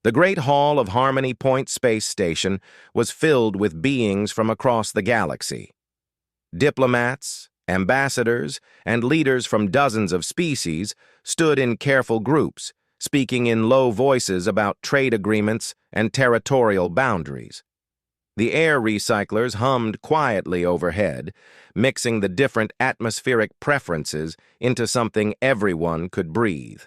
The Great Hall of Harmony Point Space Station was filled with beings from across the galaxy. Diplomats, ambassadors, and leaders from dozens of species stood in careful groups, speaking in low voices about trade agreements and territorial boundaries. The air recyclers hummed quietly overhead, mixing the different atmospheric preferences into something everyone could breathe.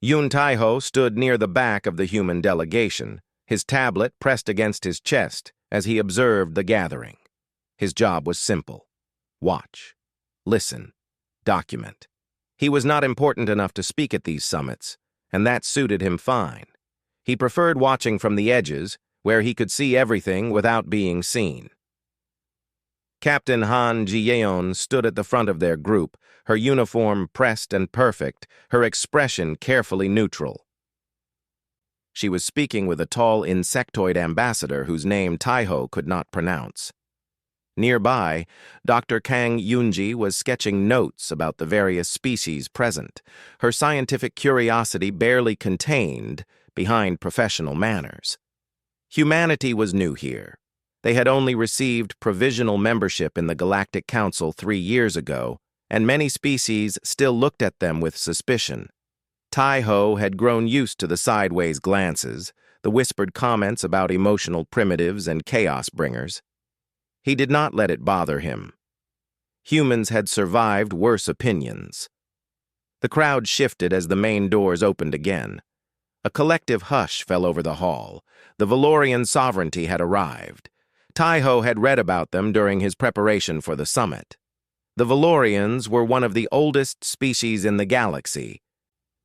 Yun Taiho stood near the back of the human delegation, his tablet pressed against his chest as he observed the gathering. His job was simple: watch, listen, document. He was not important enough to speak at these summits, and that suited him fine. He preferred watching from the edges, where he could see everything without being seen. Captain Han Jiyeon stood at the front of their group, her uniform pressed and perfect, her expression carefully neutral. She was speaking with a tall insectoid ambassador whose name Taiho could not pronounce. Nearby, Dr. Kang Yunji was sketching notes about the various species present, her scientific curiosity barely contained behind professional manners. Humanity was new here. They had only received provisional membership in the Galactic Council 3 years ago, and many species still looked at them with suspicion. Taiho had grown used to the sideways glances, the whispered comments about emotional primitives and chaos bringers. He did not let it bother him. Humans had survived worse opinions. The crowd shifted as the main doors opened again. A collective hush fell over the hall. The Valorian sovereignty had arrived. Taiho had read about them during his preparation for the summit. The Valorians were one of the oldest species in the galaxy,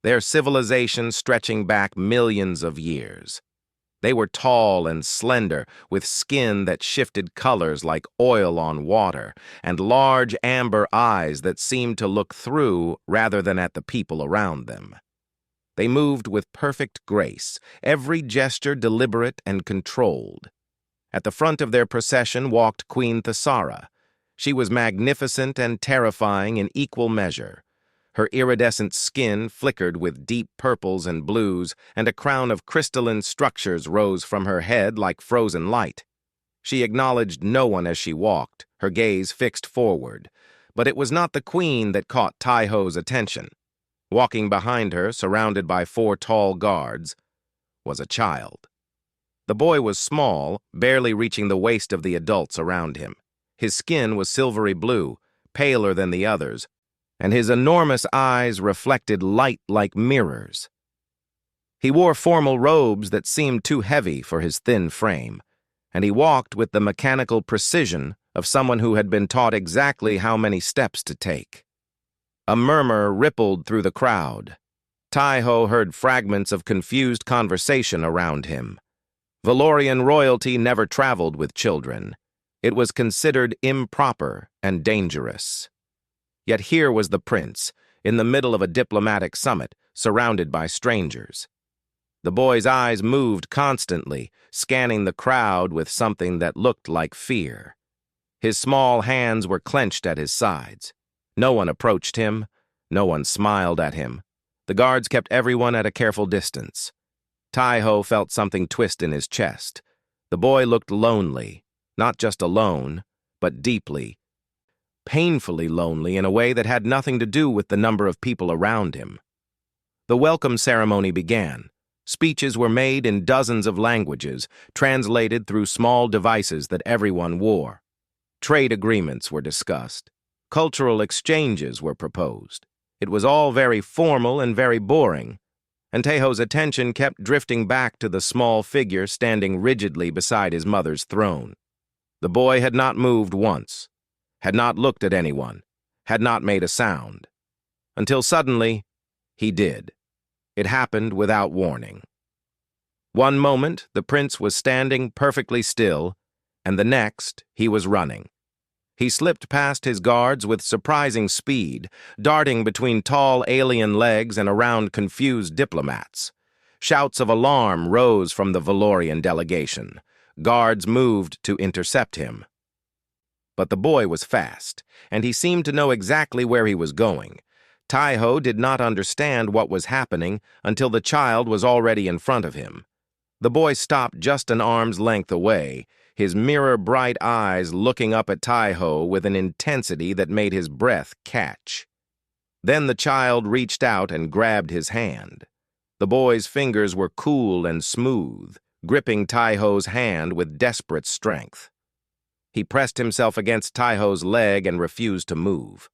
their civilization stretching back millions of years. They were tall and slender, with skin that shifted colors like oil on water, and large amber eyes that seemed to look through rather than at the people around them. They moved with perfect grace, every gesture deliberate and controlled. At the front of their procession walked Queen Thesara. She was magnificent and terrifying in equal measure. Her iridescent skin flickered with deep purples and blues, and a crown of crystalline structures rose from her head like frozen light. She acknowledged no one as she walked, her gaze fixed forward. But it was not the queen that caught Taiho's attention. Walking behind her, surrounded by 4 tall guards, was a child. The boy was small, barely reaching the waist of the adults around him. His skin was silvery blue, paler than the others, and his enormous eyes reflected light like mirrors. He wore formal robes that seemed too heavy for his thin frame, and he walked with the mechanical precision of someone who had been taught exactly how many steps to take. A murmur rippled through the crowd. Taiho heard fragments of confused conversation around him. Valorian royalty never traveled with children. It was considered improper and dangerous. Yet here was the prince, in the middle of a diplomatic summit, surrounded by strangers. The boy's eyes moved constantly, scanning the crowd with something that looked like fear. His small hands were clenched at his sides. No one approached him. No one smiled at him. The guards kept everyone at a careful distance. Taiho felt something twist in his chest. The boy looked lonely, not just alone, but deeply, painfully lonely in a way that had nothing to do with the number of people around him. The welcome ceremony began. Speeches were made in dozens of languages, translated through small devices that everyone wore. Trade agreements were discussed. Cultural exchanges were proposed. It was all very formal and very boring, and Taiho's attention kept drifting back to the small figure standing rigidly beside his mother's throne. The boy had not moved once, had not looked at anyone, had not made a sound. Until suddenly, he did. It happened without warning. One moment, the prince was standing perfectly still, and the next, he was running. He slipped past his guards with surprising speed, darting between tall alien legs and around confused diplomats. Shouts of alarm rose from the Valorian delegation. Guards moved to intercept him. But the boy was fast, and he seemed to know exactly where he was going. Taiho did not understand what was happening until the child was already in front of him. The boy stopped just an arm's length away, his mirror-bright eyes looking up at Taiho with an intensity that made his breath catch. Then the child reached out and grabbed his hand. The boy's fingers were cool and smooth, gripping Taiho's hand with desperate strength. He pressed himself against Taiho's leg and refused to move.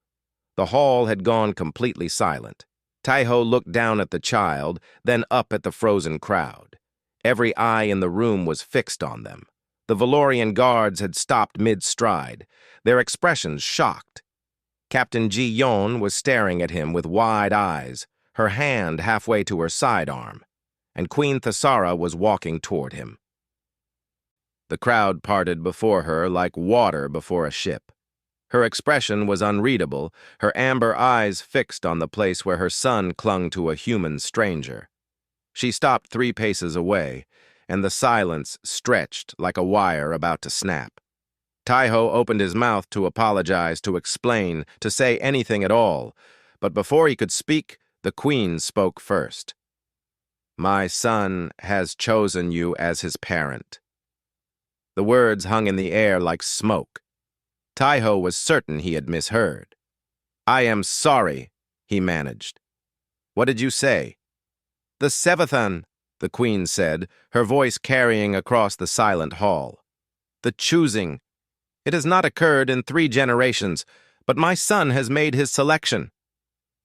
The hall had gone completely silent. Taiho looked down at the child, then up at the frozen crowd. Every eye in the room was fixed on them. The Valorian guards had stopped mid-stride, their expressions shocked. Captain Ji-yeon was staring at him with wide eyes, her hand halfway to her sidearm, and Queen Thesara was walking toward him. The crowd parted before her like water before a ship. Her expression was unreadable, her amber eyes fixed on the place where her son clung to a human stranger. She stopped 3 paces away, and the silence stretched like a wire about to snap. Taiho opened his mouth to apologize, to explain, to say anything at all, but before he could speak, the queen spoke first. "My son has chosen you as his parent." The words hung in the air like smoke. Taiho was certain he had misheard. "I am sorry," he managed. "What did you say?" "The Sevathan," the queen said, her voice carrying across the silent hall. "The choosing. It has not occurred in 3 generations, but my son has made his selection."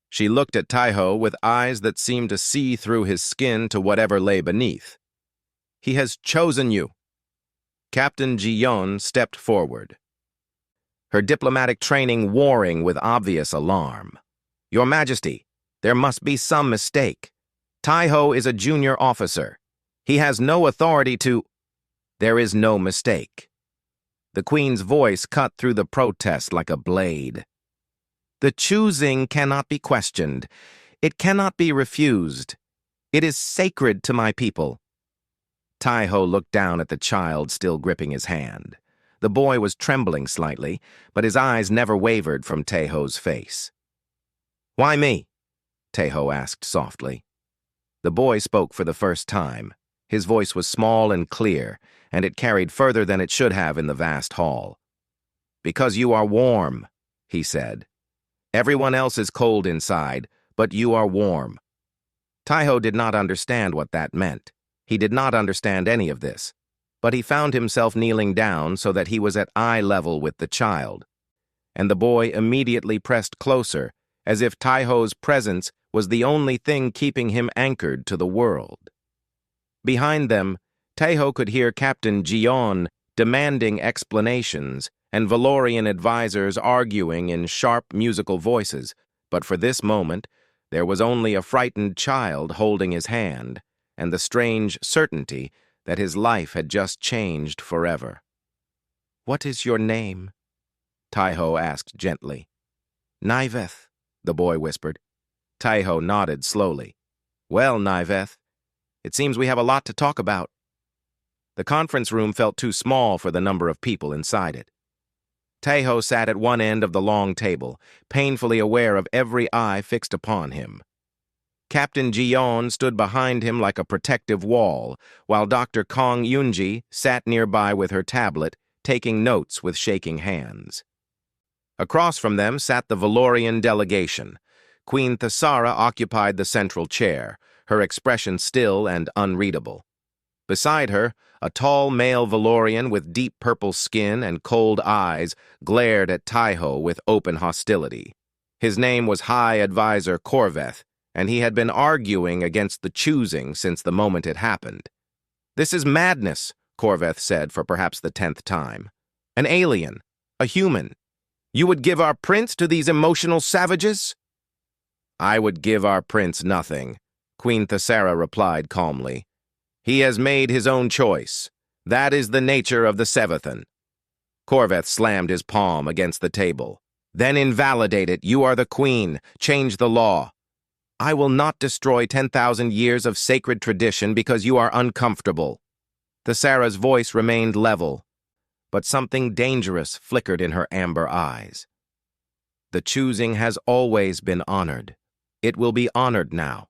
She looked at Taiho with eyes that seemed to see through his skin to whatever lay beneath. "He has chosen you." Captain Ji-yeon stepped forward, her diplomatic training warring with obvious alarm. "Your Majesty, there must be some mistake. Taiho is a junior officer. He has no authority to—" "There is no mistake." The Queen's voice cut through the protest like a blade. "The choosing cannot be questioned. It cannot be refused. It is sacred to my people." Taiho looked down at the child still gripping his hand. The boy was trembling slightly, but his eyes never wavered from Taiho's face. "Why me?" Taiho asked softly. The boy spoke for the first time. His voice was small and clear, and it carried further than it should have in the vast hall. "Because you are warm," he said. "Everyone else is cold inside, but you are warm." Taiho did not understand what that meant. He did not understand any of this, but he found himself kneeling down so that he was at eye level with the child, and the boy immediately pressed closer, as if Taiho's presence was the only thing keeping him anchored to the world. Behind them, Taiho could hear Captain Ji-yeon demanding explanations and Valorian advisors arguing in sharp musical voices, but for this moment, there was only a frightened child holding his hand and the strange certainty that his life had just changed forever. "What is your name?" Taiho asked gently. "Naiveth," the boy whispered. Taiho nodded slowly. "Well, Naiveth, it seems we have a lot to talk about." The conference room felt too small for the number of people inside it. Taiho sat at one end of the long table, painfully aware of every eye fixed upon him. Captain Ji-yeon stood behind him like a protective wall, while Dr. Kong Yoonji sat nearby with her tablet, taking notes with shaking hands. Across from them sat the Valorian delegation. Queen Thesara occupied the central chair, her expression still and unreadable. Beside her, a tall male Valorian with deep purple skin and cold eyes glared at Taiho with open hostility. His name was High Advisor Corveth, and he had been arguing against the choosing since the moment it happened. "This is madness," Corveth said for perhaps the 10th time. "An alien, a human. You would give our prince to these emotional savages?" "I would give our prince nothing," Queen Thesara replied calmly. "He has made his own choice. That is the nature of the Sevathan." Corveth slammed his palm against the table. "Then invalidate it. You are the queen. Change the law." "I will not destroy 10,000 years of sacred tradition because you are uncomfortable." Thesara's voice remained level, but something dangerous flickered in her amber eyes. "The choosing has always been honored," It will be honored now.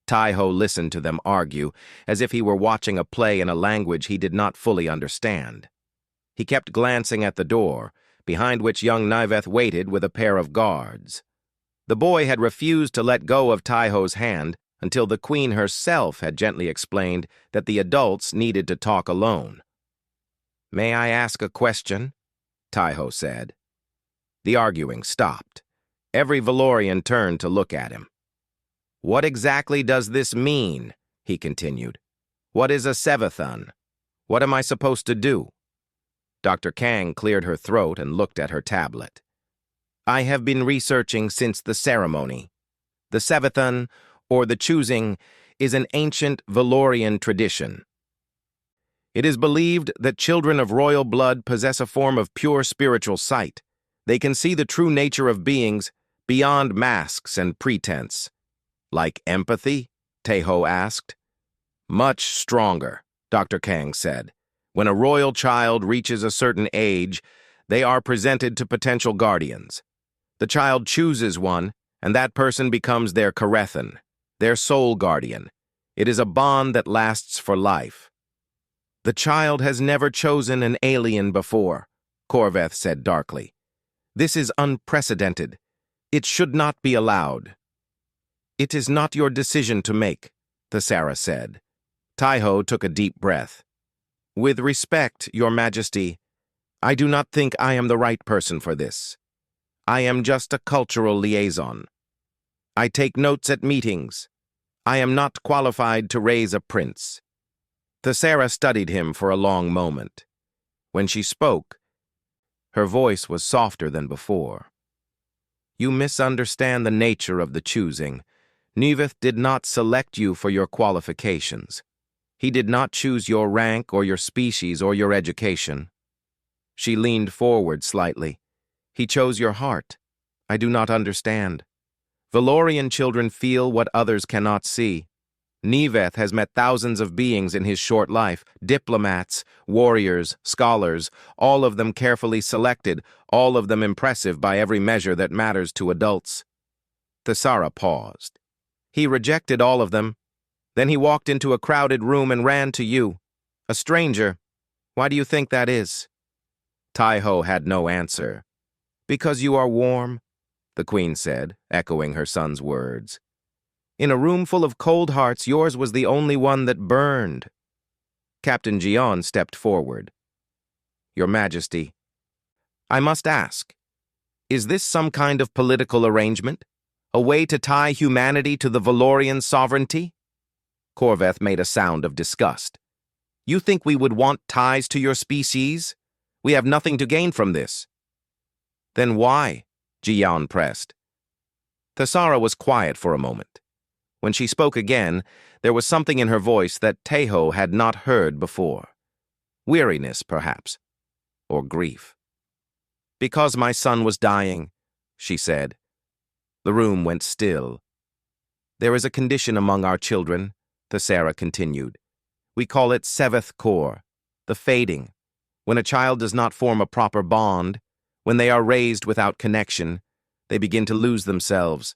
Taiho listened to them argue, as if he were watching a play in a language he did not fully understand. He kept glancing at the door, behind which young Niveth waited with a pair of guards. The boy had refused to let go of Taiho's hand until the queen herself had gently explained that the adults needed to talk alone. "May I ask a question?" Taiho said. The arguing stopped. Every Valorian turned to look at him. "What exactly does this mean?" he continued. "What is a Sevathun? What am I supposed to do?" Dr. Kang cleared her throat and looked at her tablet. "I have been researching since the ceremony. The Sevathun, or the choosing, is an ancient Valorian tradition. It is believed that children of royal blood possess a form of pure spiritual sight. They can see the true nature of beings beyond masks and pretense." "Like empathy?" Taiho asked. "Much stronger," Dr. Kang said. "When a royal child reaches a certain age, they are presented to potential guardians. The child chooses one, and that person becomes their Karethan, their soul guardian. It is a bond that lasts for life." "The child has never chosen an alien before," Corveth said darkly. "This is unprecedented. It should not be allowed." "It is not your decision to make," Thesera said. Taiho took a deep breath. "With respect, Your Majesty, I do not think I am the right person for this. I am just a cultural liaison. I take notes at meetings. I am not qualified to raise a prince." Thesera studied him for a long moment. When she spoke, her voice was softer than before. "You misunderstand the nature of the choosing. Niveth did not select you for your qualifications. He did not choose your rank or your species or your education." She leaned forward slightly. "He chose your heart. I do not understand. Valorian children feel what others cannot see. Niveth has met thousands of beings in his short life, diplomats, warriors, scholars, all of them carefully selected, all of them impressive by every measure that matters to adults." Thesera paused. "He rejected all of them. Then he walked into a crowded room and ran to you. A stranger. Why do you think that is?" Taiho had no answer. "Because you are warm," the queen said, echoing her son's words. "In a room full of cold hearts, yours was the only one that burned." Captain Jion stepped forward. "Your Majesty, I must ask, is this some kind of political arrangement? A way to tie humanity to the Valorian sovereignty?" Corveth made a sound of disgust. "You think we would want ties to your species? We have nothing to gain from this." "Then why?" Jion pressed. Thesera was quiet for a moment. When she spoke again, there was something in her voice that Taiho had not heard before. Weariness, perhaps, or grief. "Because my son was dying," she said. The room went still. "There is a condition among our children," Thesera continued. "We call it Seveth Core, the fading. When a child does not form a proper bond, when they are raised without connection, they begin to lose themselves.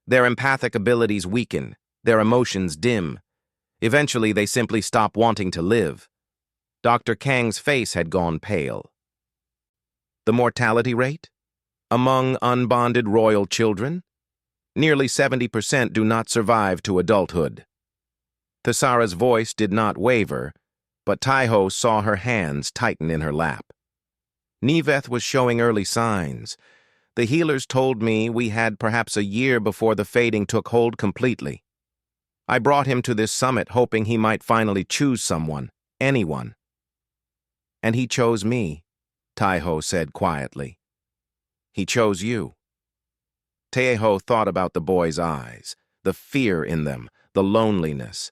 Their empathic abilities weaken, their emotions dim. Eventually, they simply stop wanting to live." Dr. Kang's face had gone pale. "The mortality rate? Among unbonded royal children? Nearly 70% do not survive to adulthood." Thesera's voice did not waver, but Taiho saw her hands tighten in her lap. "Niveth was showing early signs. The healers told me we had perhaps a year before the fading took hold completely. I brought him to this summit hoping he might finally choose someone, anyone." "And he chose me," Taiho said quietly. "He chose you." Taiho thought about the boy's eyes, the fear in them, the loneliness.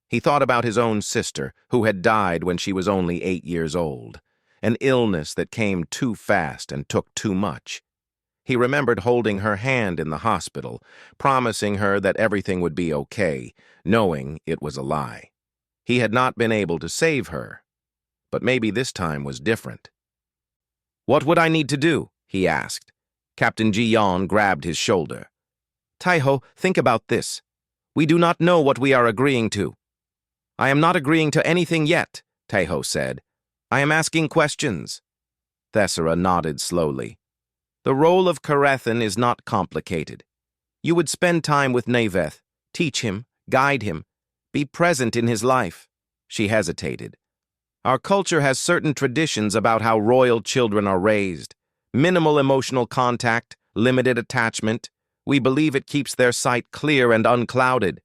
He thought about his own sister, who had died when she was only 8 years old, an illness that came too fast and took too much. He remembered holding her hand in the hospital, promising her that everything would be okay, knowing it was a lie. He had not been able to save her, but maybe this time was different. "What would I need to do?" he asked. Captain Jion grabbed his shoulder. Taiho, think about this. We do not know what we are agreeing to. I am not agreeing to anything yet, Taiho said. I am asking questions. Thessera nodded slowly. The role of Karethan is not complicated. You would spend time with Naveth, teach him, guide him, be present in his life. She hesitated. Our culture has certain traditions about how royal children are raised. Minimal emotional contact, limited attachment. We believe it keeps their sight clear and unclouded.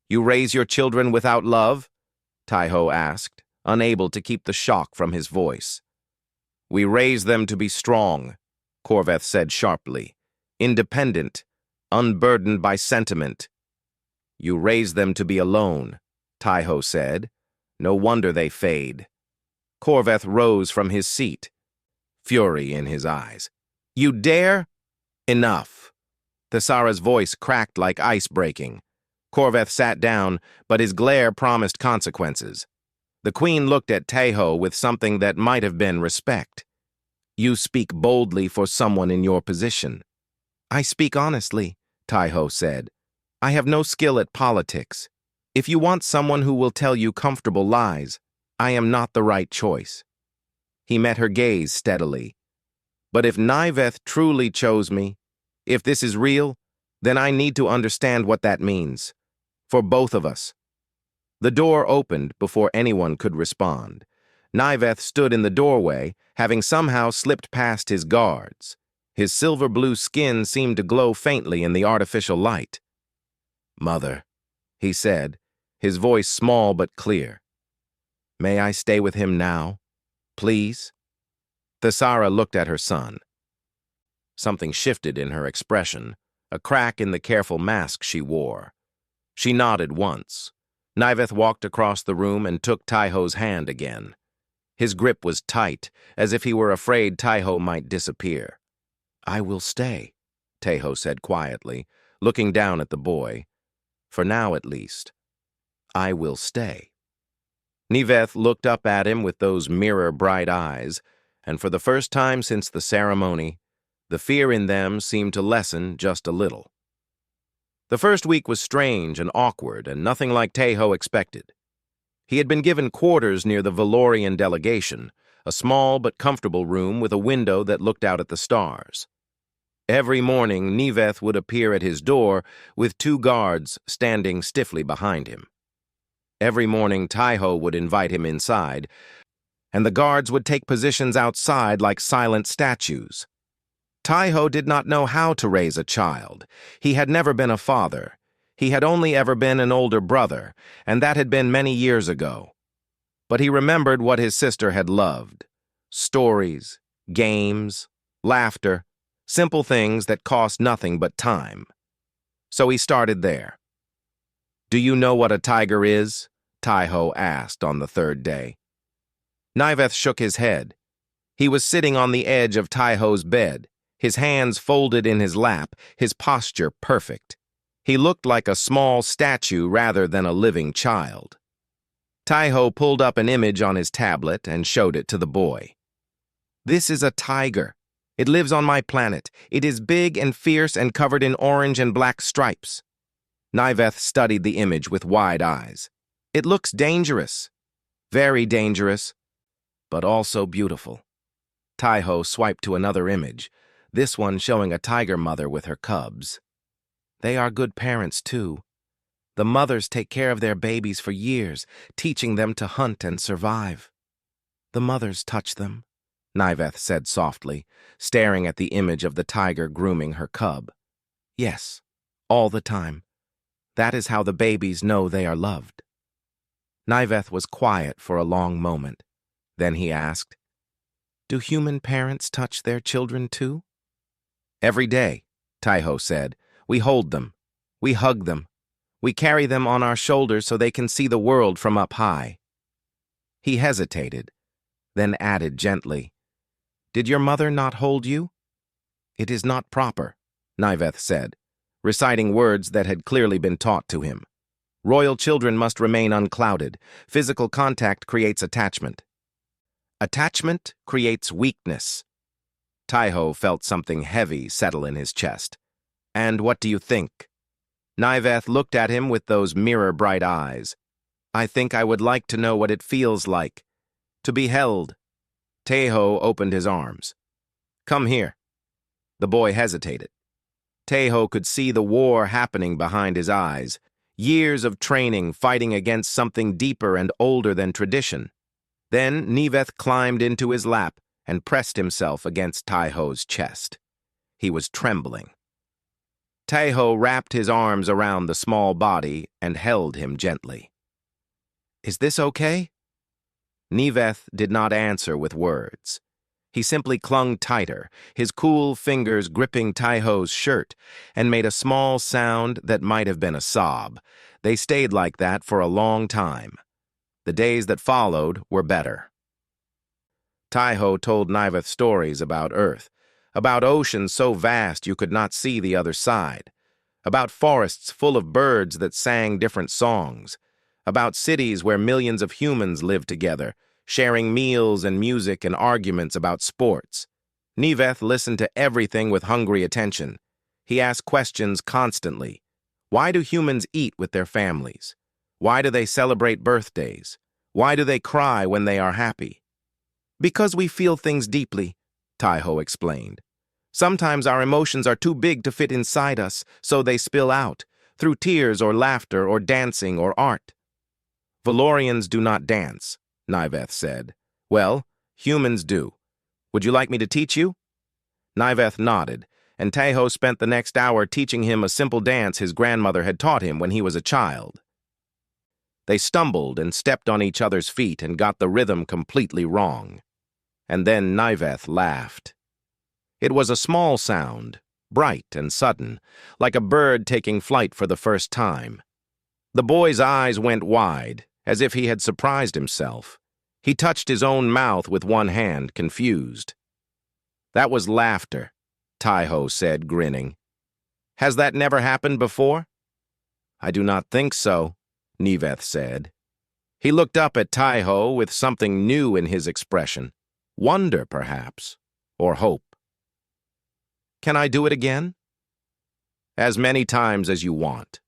You raise your children without love? Taiho asked, unable to keep the shock from his voice. We raise them to be strong, Corveth said sharply. Independent, unburdened by sentiment. You raise them to be alone, Taiho said. No wonder they fade. Corveth rose from his seat, fury in his eyes. You dare? Enough. Thessara's voice cracked like ice breaking. Corveth sat down, but his glare promised consequences. The queen looked at Taiho with something that might have been respect. You speak boldly for someone in your position. I speak honestly, Taiho said. I have no skill at politics. If you want someone who will tell you comfortable lies, I am not the right choice. He met her gaze steadily. But if Niveth truly chose me, if this is real, then I need to understand what that means. For both of us. The door opened before anyone could respond. Niveth stood in the doorway, having somehow slipped past his guards. His silver-blue skin seemed to glow faintly in the artificial light. Mother, he said, his voice small but clear. May I stay with him now, please? Thessara looked at her son. Something shifted in her expression, a crack in the careful mask she wore. She nodded once. Niveth walked across the room and took Taiho's hand again. His grip was tight, as if he were afraid Taiho might disappear. I will stay, Taiho said quietly, looking down at the boy. For now, at least. I will stay. Niveth looked up at him with those mirror-bright eyes, and for the first time since the ceremony, the fear in them seemed to lessen just a little. The first week was strange and awkward, and nothing like Taiho expected. He had been given quarters near the Valorian delegation, a small but comfortable room with a window that looked out at the stars. Every morning, Niveth would appear at his door with 2 guards standing stiffly behind him. Every morning, Taiho would invite him inside, and the guards would take positions outside like silent statues. Taiho did not know how to raise a child. He had never been a father. He had only ever been an older brother, and that had been many years ago. But he remembered what his sister had loved. Stories, games, laughter, simple things that cost nothing but time. So he started there. Do you know what a tiger is? Taiho asked on the 3rd day. Niveth shook his head. He was sitting on the edge of Taiho's bed, his hands folded in his lap, his posture perfect. He looked like a small statue rather than a living child. Taiho pulled up an image on his tablet and showed it to the boy. This is a tiger. It lives on my planet. It is big and fierce and covered in orange and black stripes. Niveth studied the image with wide eyes. It looks dangerous. Very dangerous, but also beautiful. Taiho swiped to another image, this one showing a tiger mother with her cubs. They are good parents, too. The mothers take care of their babies for years, teaching them to hunt and survive. The mothers touch them, Niveth said softly, staring at the image of the tiger grooming her cub. Yes, all the time. That is how the babies know they are loved. Niveth was quiet for a long moment. Then he asked, Do human parents touch their children too? Every day, Taiho said. We hold them. We hug them. We carry them on our shoulders so they can see the world from up high. He hesitated, then added gently, Did your mother not hold you? It is not proper, Niveth said, reciting words that had clearly been taught to him. Royal children must remain unclouded. Physical contact creates attachment. Attachment creates weakness. Taiho felt something heavy settle in his chest. And what do you think? Niveth looked at him with those mirror-bright eyes. I think I would like to know what it feels like. To be held. Teho opened his arms. Come here. The boy hesitated. Teho could see the war happening behind his eyes. Years of training fighting against something deeper and older than tradition. Then Niveth climbed into his lap and pressed himself against Teho's chest. He was trembling. Teho wrapped his arms around the small body and held him gently. Is this okay? Niveth did not answer with words. He simply clung tighter, his cool fingers gripping Teho's shirt, and made a small sound that might have been a sob. They stayed like that for a long time. The days that followed were better. Teho told Niveth stories about Earth, about oceans so vast you could not see the other side, about forests full of birds that sang different songs, about cities where millions of humans lived together, sharing meals and music and arguments about sports. Niveth listened to everything with hungry attention. He asked questions constantly. Why do humans eat with their families? Why do they celebrate birthdays? Why do they cry when they are happy? Because we feel things deeply, Teho explained. Sometimes our emotions are too big to fit inside us, so they spill out, through tears or laughter or dancing or art. Valorians do not dance, Niveth said. Well, humans do. Would you like me to teach you? Niveth nodded, and Teho spent the next hour teaching him a simple dance his grandmother had taught him when he was a child. They stumbled and stepped on each other's feet and got the rhythm completely wrong. And then Niveth laughed. It was a small sound, bright and sudden, like a bird taking flight for the first time. The boy's eyes went wide, as if he had surprised himself. He touched his own mouth with one hand, confused. That was laughter, Teho said, grinning. Has that never happened before? I do not think so, Niveth said. He looked up at Teho with something new in his expression. Wonder, perhaps, or hope. Can I do it again? As many times as you want.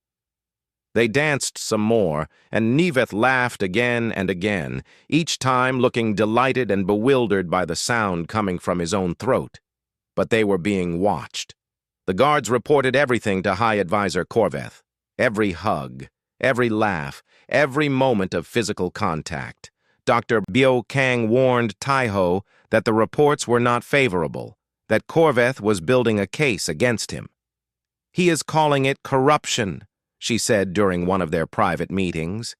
They danced some more, and Niveth laughed again and again, each time looking delighted and bewildered by the sound coming from his own throat. But they were being watched. The guards reported everything to High Advisor Corveth. Every hug, every laugh, every moment of physical contact. Dr. Bio Kang warned Teho that the reports were not favorable, that Corveth was building a case against him. He is calling it corruption, she said during one of their private meetings.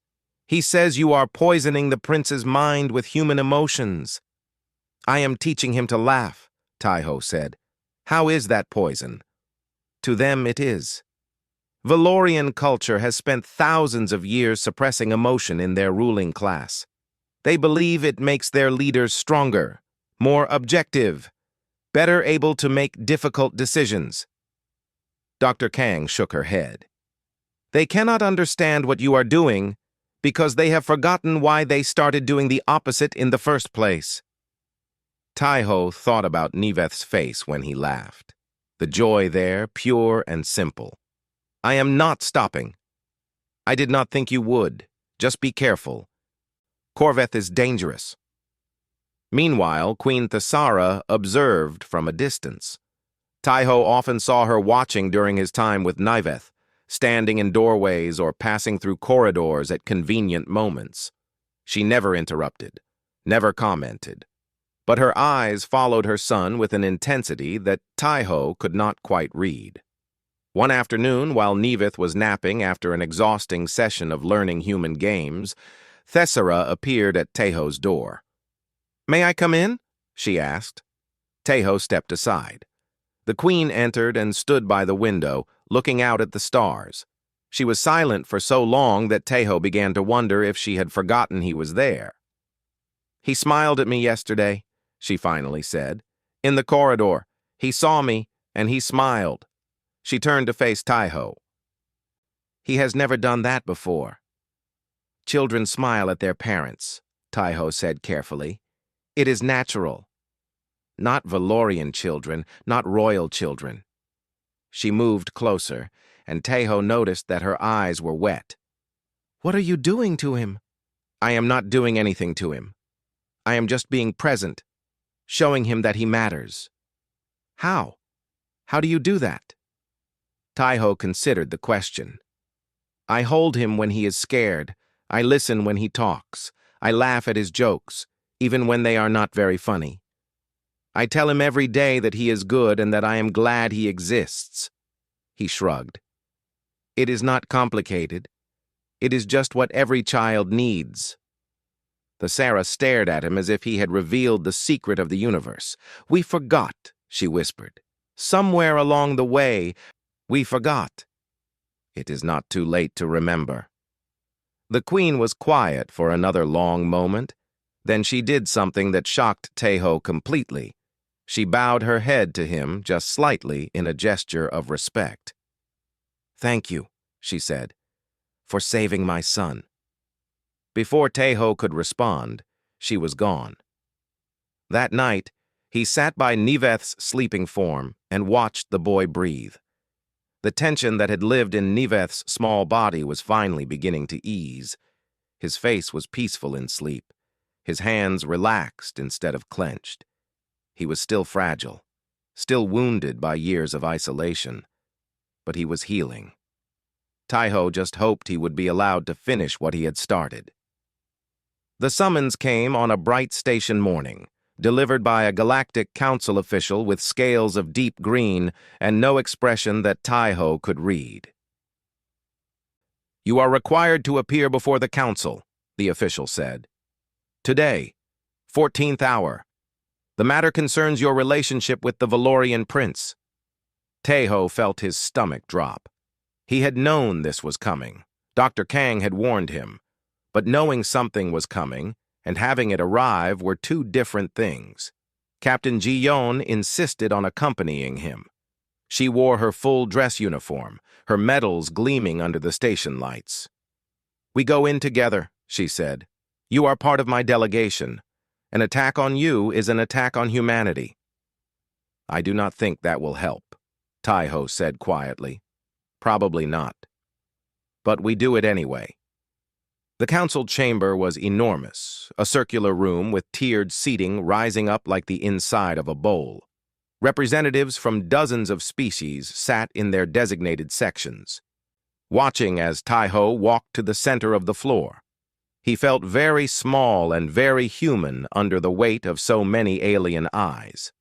He says you are poisoning the prince's mind with human emotions. I am teaching him to laugh, Teho said. How is that poison? To them it is. Valorian culture has spent thousands of years suppressing emotion in their ruling class. They believe it makes their leaders stronger, more objective, better able to make difficult decisions. Dr. Kang shook her head. They cannot understand what you are doing because they have forgotten why they started doing the opposite in the first place. Teho thought about Niveth's face when he laughed. The joy there, pure and simple. I am not stopping. I did not think you would. Just be careful. Corveth is dangerous. Meanwhile, Queen Thesara observed from a distance. Teho often saw her watching during his time with Niveth, standing in doorways or passing through corridors at convenient moments. She never interrupted, never commented, but her eyes followed her son with an intensity that Teho could not quite read. One afternoon, while Niveth was napping after an exhausting session of learning human games, Thesara appeared at Teho's door. May I come in? She asked. Teho stepped aside. The queen entered and stood by the window, looking out at the stars. She was silent for so long that Teho began to wonder if she had forgotten he was there. He smiled at me yesterday, she finally said. In the corridor. He saw me, and he smiled. She turned to face Teho. He has never done that before. Children smile at their parents, Teho said carefully. It is natural. Not Valorian children, not royal children. She moved closer, and Taeho noticed that her eyes were wet. "What are you doing to him?" "I am not doing anything to him. I am just being present, showing him that he matters." "How? How do you do that?" Taeho considered the question. "I hold him when he is scared. I listen when he talks. I laugh at his jokes, even when they are not very funny. I tell him every day that he is good and that I am glad he exists." He shrugged. "It is not complicated. It is just what every child needs." The Sarah stared at him as if he had revealed the secret of the universe. "We forgot," she whispered. "Somewhere along the way, we forgot." "It is not too late to remember." The Queen was quiet for another long moment. Then she did something that shocked Taeho completely. She bowed her head to him just slightly in a gesture of respect. "Thank you," she said, "for saving my son." Before Taeho could respond, she was gone. That night, he sat by Niveth's sleeping form and watched the boy breathe. The tension that had lived in Niveth's small body was finally beginning to ease. His face was peaceful in sleep, his hands relaxed instead of clenched. He was still fragile, still wounded by years of isolation, but he was healing. Taeho just hoped he would be allowed to finish what he had started. The summons came on a bright station morning, delivered by a Galactic Council official with scales of deep green and no expression that Taeho could read. "You are required to appear before the Council," the official said. "Today, 14th hour. The matter concerns your relationship with the Valorian prince." Taeho felt his stomach drop. He had known this was coming. Dr. Kang had warned him. But knowing something was coming and having it arrive were two different things. Captain Ji-yeon insisted on accompanying him. She wore her full dress uniform, her medals gleaming under the station lights. "We go in together," she said. "You are part of my delegation. An attack on you is an attack on humanity." "I do not think that will help," Taeho said quietly. "Probably not. But we do it anyway." The council chamber was enormous, a circular room with tiered seating rising up like the inside of a bowl. Representatives from dozens of species sat in their designated sections. Watching as Taeho walked to the center of the floor, he felt very small and very human under the weight of so many alien eyes.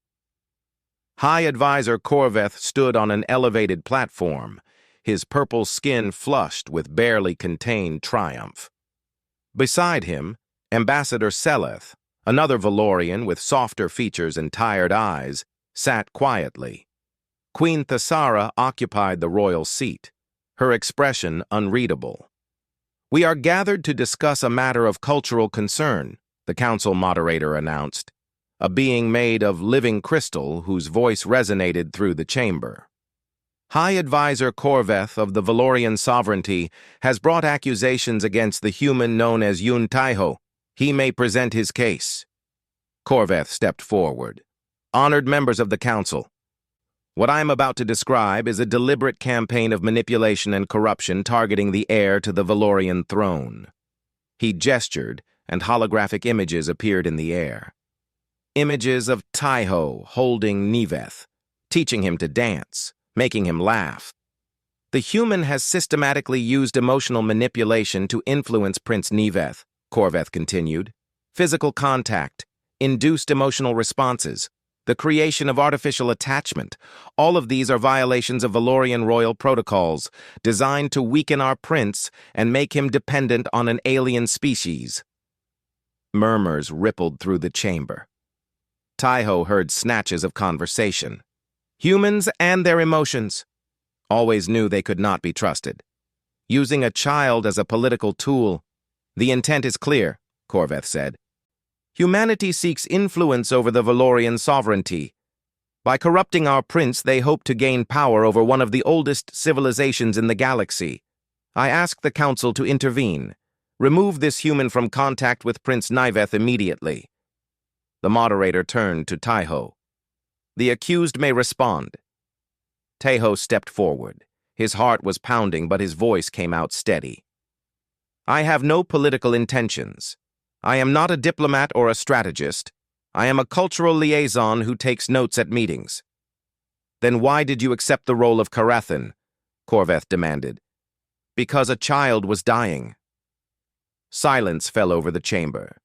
High Advisor Korveth stood on an elevated platform, his purple skin flushed with barely contained triumph. Beside him, Ambassador Seleth, another Valorian with softer features and tired eyes, sat quietly. Queen Thesara occupied the royal seat, her expression unreadable. "We are gathered to discuss a matter of cultural concern," the council moderator announced, a being made of living crystal whose voice resonated through the chamber. "High Advisor Korveth of the Valorian sovereignty has brought accusations against the human known as Yun Taeho. He may present his case." Korveth stepped forward. "Honored members of the council, what I am about to describe is a deliberate campaign of manipulation and corruption targeting the heir to the Valorian throne." He gestured, and holographic images appeared in the air. Images of Taeho holding Niveth, teaching him to dance, making him laugh. "The human has systematically used emotional manipulation to influence Prince Niveth," Korveth continued. "Physical contact, induced emotional responses, the creation of artificial attachment, all of these are violations of Valorian royal protocols, designed to weaken our prince and make him dependent on an alien species." Murmurs rippled through the chamber. Taeho heard snatches of conversation. "Humans and their emotions. Always knew they could not be trusted. Using a child as a political tool. The intent is clear," Korveth said. "Humanity seeks influence over the Valorian sovereignty. By corrupting our prince, they hope to gain power over one of the oldest civilizations in the galaxy. I ask the council to intervene. Remove this human from contact with Prince Niveth immediately." The moderator turned to Taeho. "The accused may respond." Taeho stepped forward. His heart was pounding, but his voice came out steady. I have no political intentions. I am not a diplomat or a strategist. I am a cultural liaison who takes notes at meetings. Then why did you accept the role of Karathan? Corveth demanded. Because a child was dying. Silence fell over the chamber.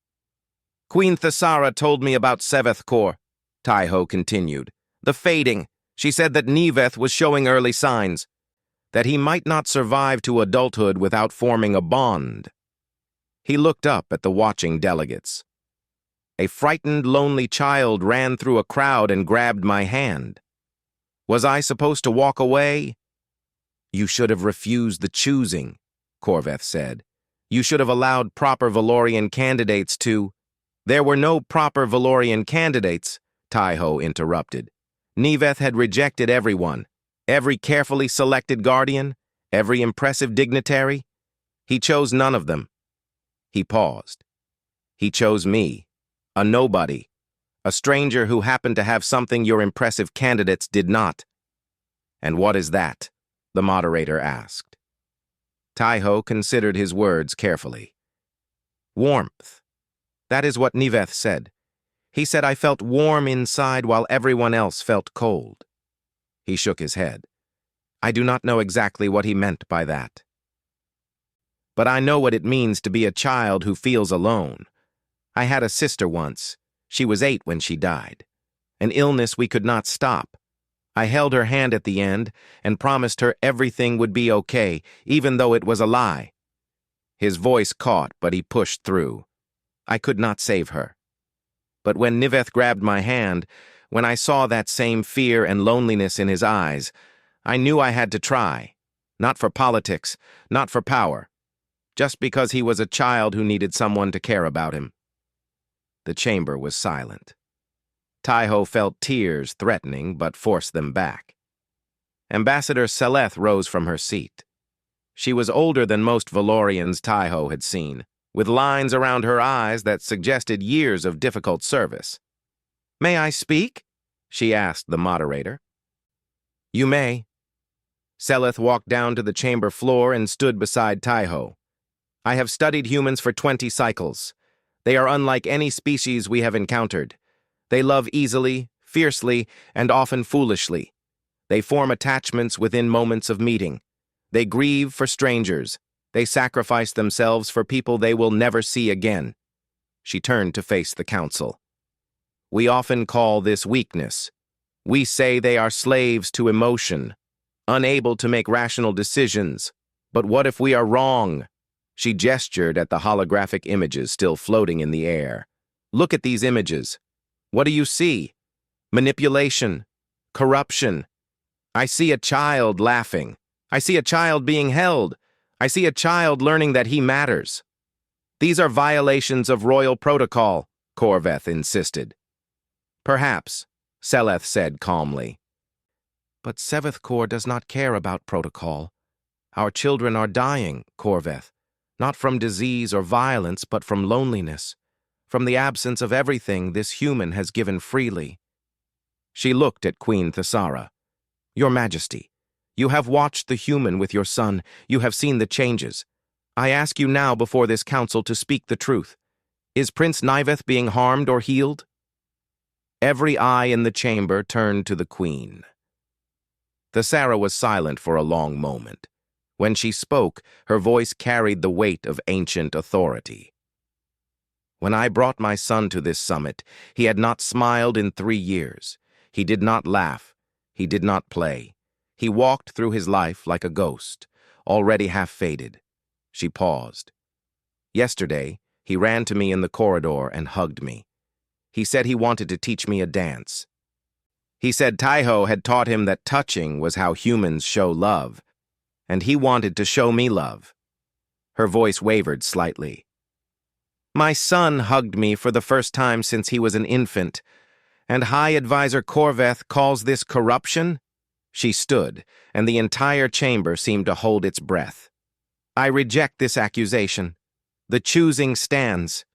Queen Thesara told me about Seveth Kor, Taeho continued. The fading. She said that Neveth was showing early signs, that he might not survive to adulthood without forming a bond. He looked up at the watching delegates. A frightened, lonely child ran through a crowd and grabbed my hand. Was I supposed to walk away? You should have refused the choosing, Corveth said. You should have allowed proper Valorian candidates to— There were no proper Valorian candidates, Taeho interrupted. Neveth had rejected everyone, every carefully selected guardian, every impressive dignitary. He chose none of them. He paused. He chose me, a nobody, a stranger who happened to have something your impressive candidates did not. And what is that? The moderator asked. Taeho considered his words carefully. Warmth. That is what Neveth said. He said I felt warm inside while everyone else felt cold. He shook his head. I do not know exactly what he meant by that. But I know what it means to be a child who feels alone. I had a sister once. She was 8 when she died. An illness we could not stop. I held her hand at the end and promised her everything would be okay, even though it was a lie. His voice caught, but he pushed through. I could not save her. But when Neveth grabbed my hand, when I saw that same fear and loneliness in his eyes, I knew I had to try. Not for politics, not for power. Just because he was a child who needed someone to care about him. The chamber was silent. Taeho felt tears threatening, but forced them back. Ambassador Seleth rose from her seat. She was older than most Valorians Taeho had seen, with lines around her eyes that suggested years of difficult service. May I speak? She asked the moderator. You may. Seleth walked down to the chamber floor and stood beside Taeho. I have studied humans for 20 cycles. They are unlike any species we have encountered. They love easily, fiercely, and often foolishly. They form attachments within moments of meeting. They grieve for strangers. They sacrifice themselves for people they will never see again. She turned to face the council. We often call this weakness. We say they are slaves to emotion, unable to make rational decisions. But what if we are wrong? She gestured at the holographic images still floating in the air. Look at these images. What do you see? Manipulation, corruption. I see a child laughing. I see a child being held. I see a child learning that he matters. These are violations of royal protocol, Corveth insisted. Perhaps, Seleth said calmly. But Seveth Kor does not care about protocol. Our children are dying, Corveth, not from disease or violence, but from loneliness, from the absence of everything this human has given freely. She looked at Queen Thesara. Your Majesty, you have watched the human with your son. You have seen the changes. I ask you now before this council to speak the truth. Is Prince Niveth being harmed or healed? Every eye in the chamber turned to the queen. Thesara was silent for a long moment. When she spoke, her voice carried the weight of ancient authority. When I brought my son to this summit, he had not smiled in 3 years. He did not laugh. He did not play. He walked through his life like a ghost, already half faded. She paused. Yesterday, he ran to me in the corridor and hugged me. He said he wanted to teach me a dance. He said Taeho had taught him that touching was how humans show love, and he wanted to show me love. Her voice wavered slightly. My son hugged me for the first time since he was an infant, and High Advisor Corveth calls this corruption? She stood, and the entire chamber seemed to hold its breath. I reject this accusation. The choosing stands.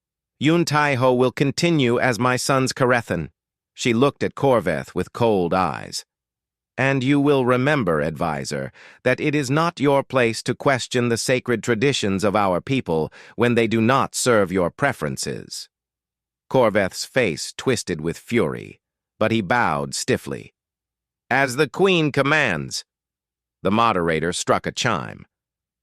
Yun Taeho will continue as my son's Karethan. She looked at Corveth with cold eyes. And you will remember, advisor, that it is not your place to question the sacred traditions of our people when they do not serve your preferences. Corveth's face twisted with fury, but he bowed stiffly. As the Queen commands. The moderator struck a chime.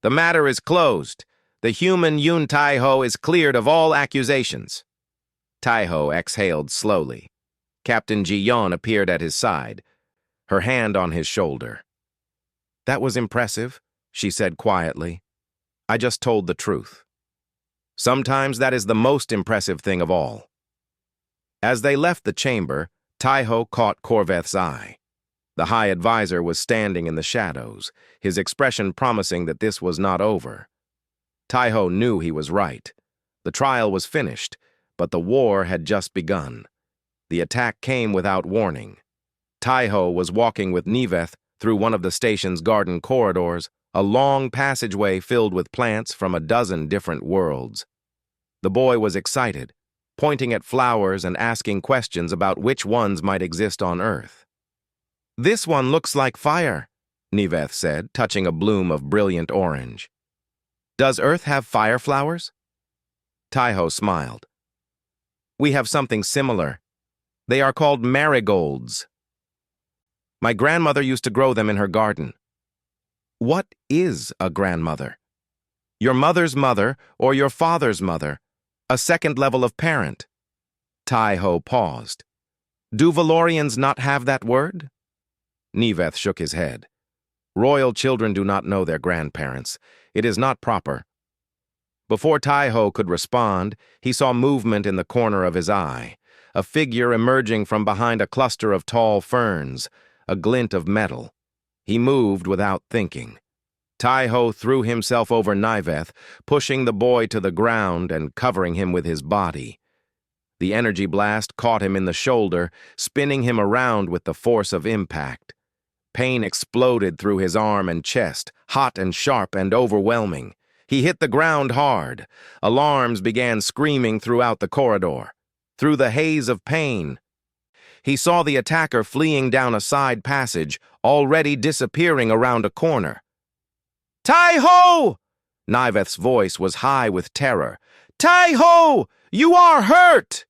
The matter is closed. The human Yun Taiho is cleared of all accusations. Taiho exhaled slowly. Captain Ji-yeon appeared at his side, her hand on his shoulder. That was impressive, she said quietly. I just told the truth. Sometimes that is the most impressive thing of all. As they left the chamber, Taiho caught Corveth's eye. The High Advisor was standing in the shadows, his expression promising that this was not over. Taiho knew he was right. The trial was finished, but the war had just begun. The attack came without warning. Taiho was walking with Niveth through one of the station's garden corridors, a long passageway filled with plants from a dozen different worlds. The boy was excited, pointing at flowers and asking questions about which ones might exist on Earth. This one looks like fire, Niveth said, touching a bloom of brilliant orange. Does Earth have fire flowers? Taiho smiled. We have something similar. They are called marigolds. My grandmother used to grow them in her garden. What is a grandmother? Your mother's mother or your father's mother, a second level of parent. Taiho paused. Do Valorians not have that word? Niveth shook his head. Royal children do not know their grandparents. It is not proper. Before Taiho could respond, he saw movement in the corner of his eye, a figure emerging from behind a cluster of tall ferns, a glint of metal. He moved without thinking. Taiho threw himself over Niveth, pushing the boy to the ground and covering him with his body. The energy blast caught him in the shoulder, spinning him around with the force of impact. Pain exploded through his arm and chest, hot and sharp and overwhelming. He hit the ground hard. Alarms began screaming throughout the corridor. Through the haze of pain, he saw the attacker fleeing down a side passage, already disappearing around a corner. Taiho! Niveth's voice was high with terror. Taiho! You are hurt!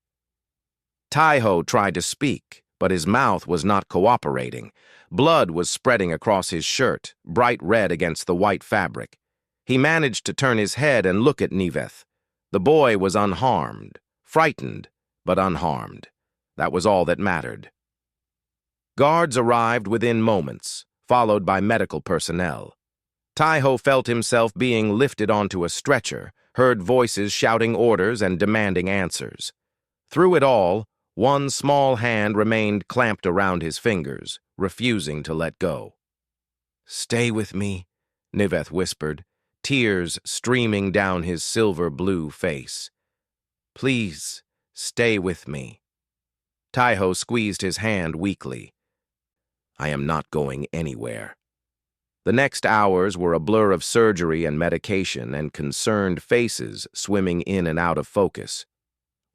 Taiho tried to speak, but his mouth was not cooperating. Blood was spreading across his shirt, bright red against the white fabric. He managed to turn his head and look at Niveth. The boy was unharmed, frightened, but unharmed. That was all that mattered. Guards arrived within moments, followed by medical personnel. Taiho felt himself being lifted onto a stretcher, heard voices shouting orders and demanding answers. Through it all, one small hand remained clamped around his fingers, refusing to let go. Stay with me, Niveth whispered, tears streaming down his silver-blue face. Please, stay with me. Taiho squeezed his hand weakly. I am not going anywhere. The next hours were a blur of surgery and medication and concerned faces swimming in and out of focus.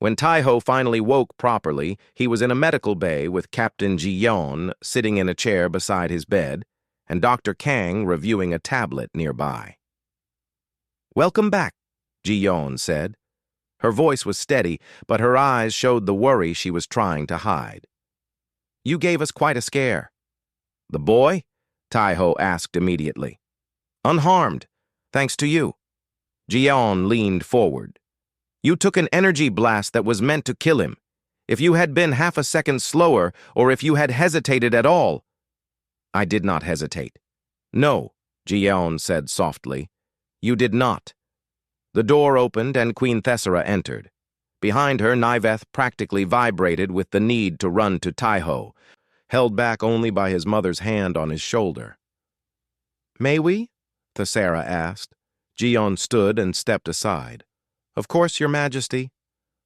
When Taiho finally woke properly, he was in a medical bay with Captain Ji-yeon sitting in a chair beside his bed and Dr. Kang reviewing a tablet nearby. Welcome back, Ji-yeon said. Her voice was steady, but her eyes showed the worry she was trying to hide. You gave us quite a scare. The boy? Taiho asked immediately. Unharmed, thanks to you. Ji-yeon leaned forward. You took an energy blast that was meant to kill him. If you had been half a second slower, or if you had hesitated at all. I did not hesitate. No, Ji-yeon said softly. You did not. The door opened and Queen Thessera entered. Behind her, Niveth practically vibrated with the need to run to Taiho, held back only by his mother's hand on his shoulder. May we? Thessera asked. Ji-yeon stood and stepped aside. Of course, Your Majesty.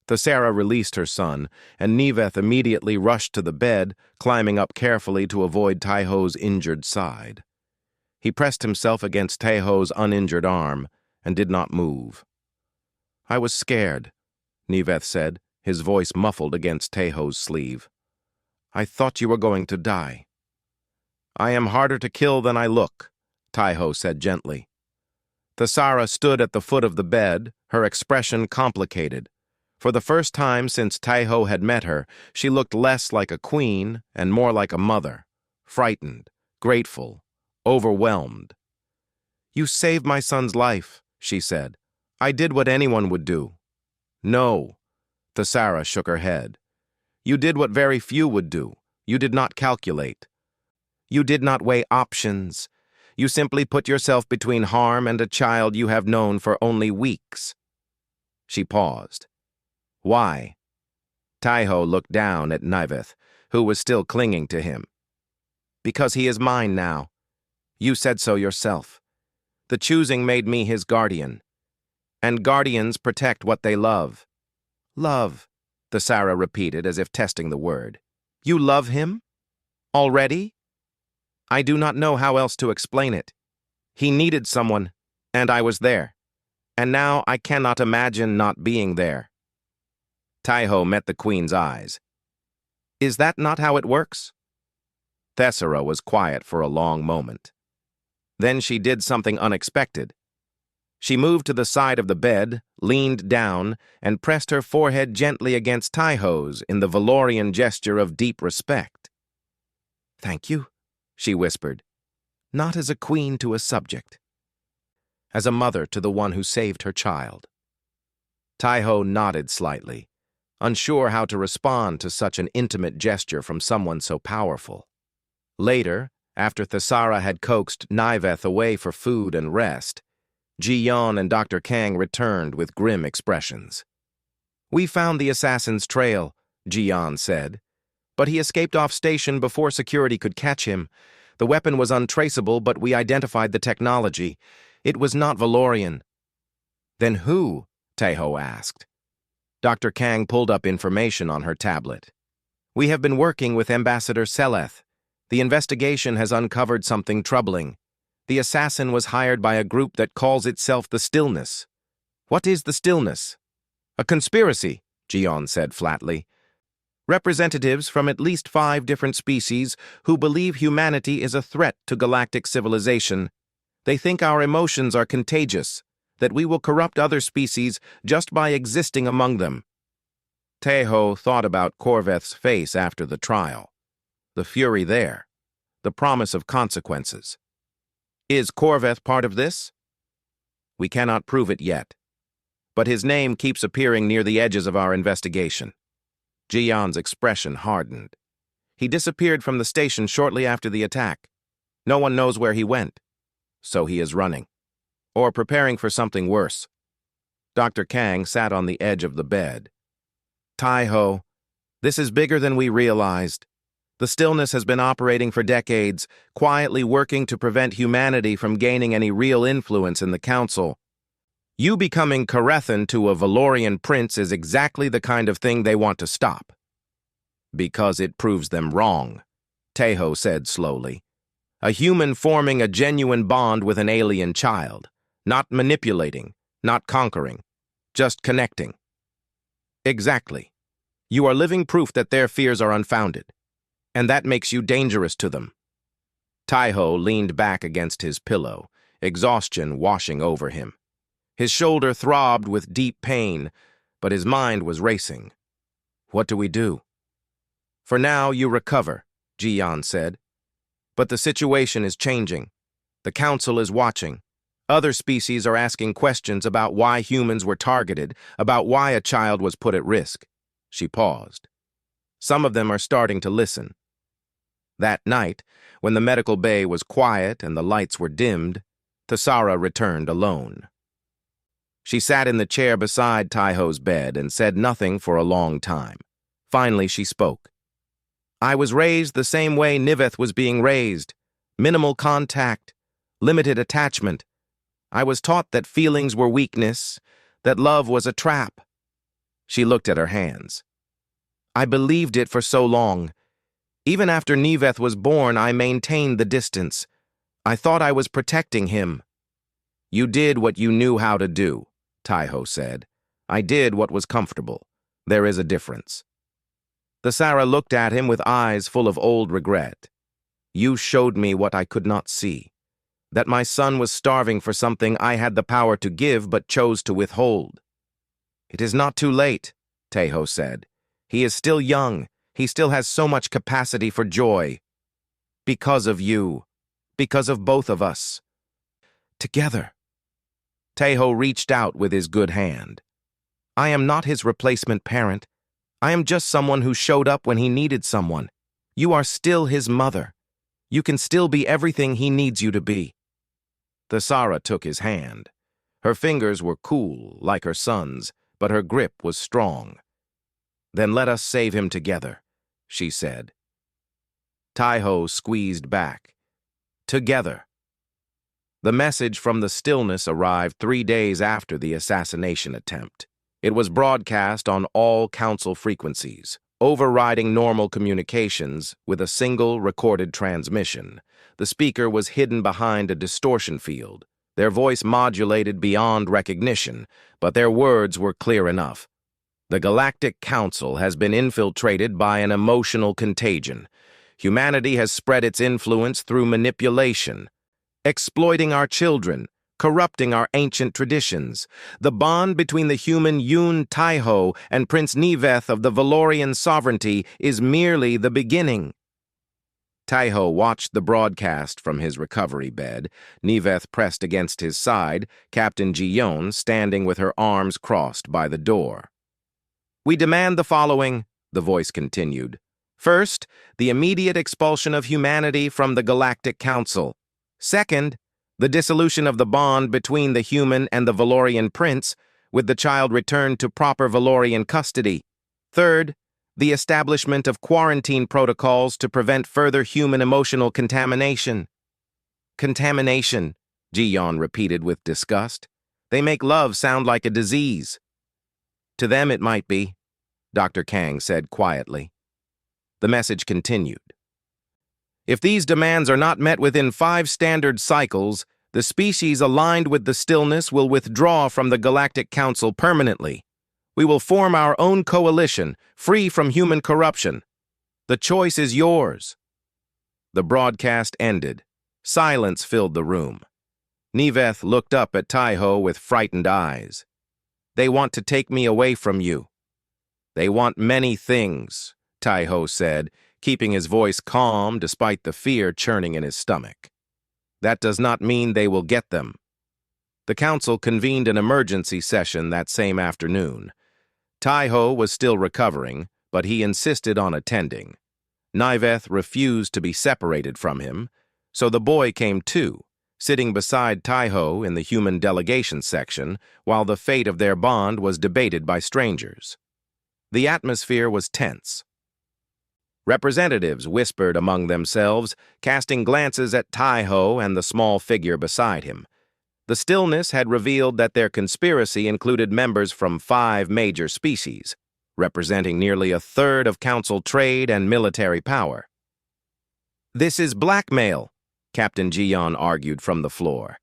Thessera released her son, and Niveth immediately rushed to the bed, climbing up carefully to avoid Taiho's injured side. He pressed himself against Taiho's uninjured arm and did not move. I was scared, Niveth said, his voice muffled against Taiho's sleeve. I thought you were going to die. I am harder to kill than I look, Taiho said gently. Thesara stood at the foot of the bed, her expression complicated. For the first time since Taiho had met her, she looked less like a queen and more like a mother, frightened, grateful, overwhelmed. You saved my son's life, she said. I did what anyone would do. No, Thesara shook her head. You did what very few would do. You did not calculate. You did not weigh options. You simply put yourself between harm and a child you have known for only weeks. She paused. Why? Taiho looked down at Niveth, who was still clinging to him. Because he is mine now. You said so yourself. The choosing made me his guardian. And guardians protect what they love. Love, Thesara repeated as if testing the word. You love him? Already? I do not know how else to explain it. He needed someone, and I was there. And now I cannot imagine not being there. Taiho met the queen's eyes. Is that not how it works? Thesara was quiet for a long moment. Then she did something unexpected. She moved to the side of the bed, leaned down, and pressed her forehead gently against Taiho's in the Valorian gesture of deep respect. Thank you, she whispered, not as a queen to a subject, as a mother to the one who saved her child. Taiho nodded slightly, unsure how to respond to such an intimate gesture from someone so powerful. Later, after Thesara had coaxed Niveth away for food and rest, Ji-yeon and Dr. Kang returned with grim expressions. We found the assassin's trail, Ji-yeon said, but he escaped off station before security could catch him. The weapon was untraceable, but we identified the technology. It was not Valorian. Then who? Taiho asked. Dr. Kang pulled up information on her tablet. We have been working with Ambassador Seleth. The investigation has uncovered something troubling. The assassin was hired by a group that calls itself the Stillness. What is the Stillness? A conspiracy, Ji-yeon said flatly. Representatives from at least 5 different species who believe humanity is a threat to galactic civilization. They think our emotions are contagious, that we will corrupt other species just by existing among them. Taiho thought about Corveth's face after the trial. The fury there. The promise of consequences. Is Corveth part of this? We cannot prove it yet. But his name keeps appearing near the edges of our investigation. Ji-yeon's expression hardened. He disappeared from the station shortly after the attack. No one knows where he went. So he is running. Or preparing for something worse. Dr. Kang sat on the edge of the bed. Taiho, this is bigger than we realized. The Stillness has been operating for decades, quietly working to prevent humanity from gaining any real influence in the Council. You becoming Carethan to a Valorian prince is exactly the kind of thing they want to stop. Because it proves them wrong, Taiho said slowly. A human forming a genuine bond with an alien child. Not manipulating, not conquering, just connecting. Exactly. You are living proof that their fears are unfounded. And that makes you dangerous to them. Taiho leaned back against his pillow, exhaustion washing over him. His shoulder throbbed with deep pain, but his mind was racing. What do we do? For now, you recover, Ji-yeon said. But the situation is changing. The Council is watching. Other species are asking questions about why humans were targeted, about why a child was put at risk. She paused. Some of them are starting to listen. That night, when the medical bay was quiet and the lights were dimmed, Thesara returned alone. She sat in the chair beside Taiho's bed and said nothing for a long time. Finally, she spoke. I was raised the same way Niveth was being raised. Minimal contact, limited attachment. I was taught that feelings were weakness, that love was a trap. She looked at her hands. I believed it for so long. Even after Niveth was born, I maintained the distance. I thought I was protecting him. You did what you knew how to do, Taiho said. I did what was comfortable. There is a difference. Thesara looked at him with eyes full of old regret. You showed me what I could not see, that my son was starving for something I had the power to give but chose to withhold. It is not too late, Taeho said. He is still young. He still has so much capacity for joy. Because of you. Because of both of us. Together. Taeho reached out with his good hand. I am not his replacement parent. I am just someone who showed up when he needed someone. You are still his mother. You can still be everything he needs you to be. Thesara took his hand. Her fingers were cool, like her son's, but her grip was strong. Then let us save him together, she said. Taeho squeezed back. Together. The message from the stillness arrived 3 days after the assassination attempt. It was broadcast on all council frequencies, overriding normal communications with a single recorded transmission. The speaker was hidden behind a distortion field, their voice modulated beyond recognition, but their words were clear enough. The Galactic Council has been infiltrated by an emotional contagion. Humanity has spread its influence through manipulation, exploiting our children, corrupting our ancient traditions. The bond between the human Yoon Taeho and Prince Niveth of the Valorian sovereignty is merely the beginning. Taeho watched the broadcast from his recovery bed, Niveth pressed against his side, Captain Ji-yeon standing with her arms crossed by the door. We demand the following, the voice continued. First, the immediate expulsion of humanity from the Galactic Council. Second, the dissolution of the bond between the human and the Valorian prince, with the child returned to proper Valorian custody. Third, the establishment of quarantine protocols to prevent further human emotional contamination. Contamination, Ji-yeon repeated with disgust. They make love sound like a disease. To them it might be, Dr. Kang said quietly. The message continued. If these demands are not met within 5 standard cycles, the species aligned with the stillness will withdraw from the Galactic Council permanently. We will form our own coalition, free from human corruption. The choice is yours. The broadcast ended. Silence filled the room. Niveth looked up at Taeho with frightened eyes. They want to take me away from you. They want many things, Taeho said, keeping his voice calm despite the fear churning in his stomach. That does not mean they will get them. The council convened an emergency session that same afternoon. Taeho was still recovering, but he insisted on attending. Niveth refused to be separated from him, so the boy came too, sitting beside Taeho in the human delegation section while the fate of their bond was debated by strangers. The atmosphere was tense. Representatives whispered among themselves, casting glances at Taeho and the small figure beside him. The stillness had revealed that their conspiracy included members from 5 major species, representing nearly a third of council trade and military power. This is blackmail, Captain Ji-yeon argued from the floor.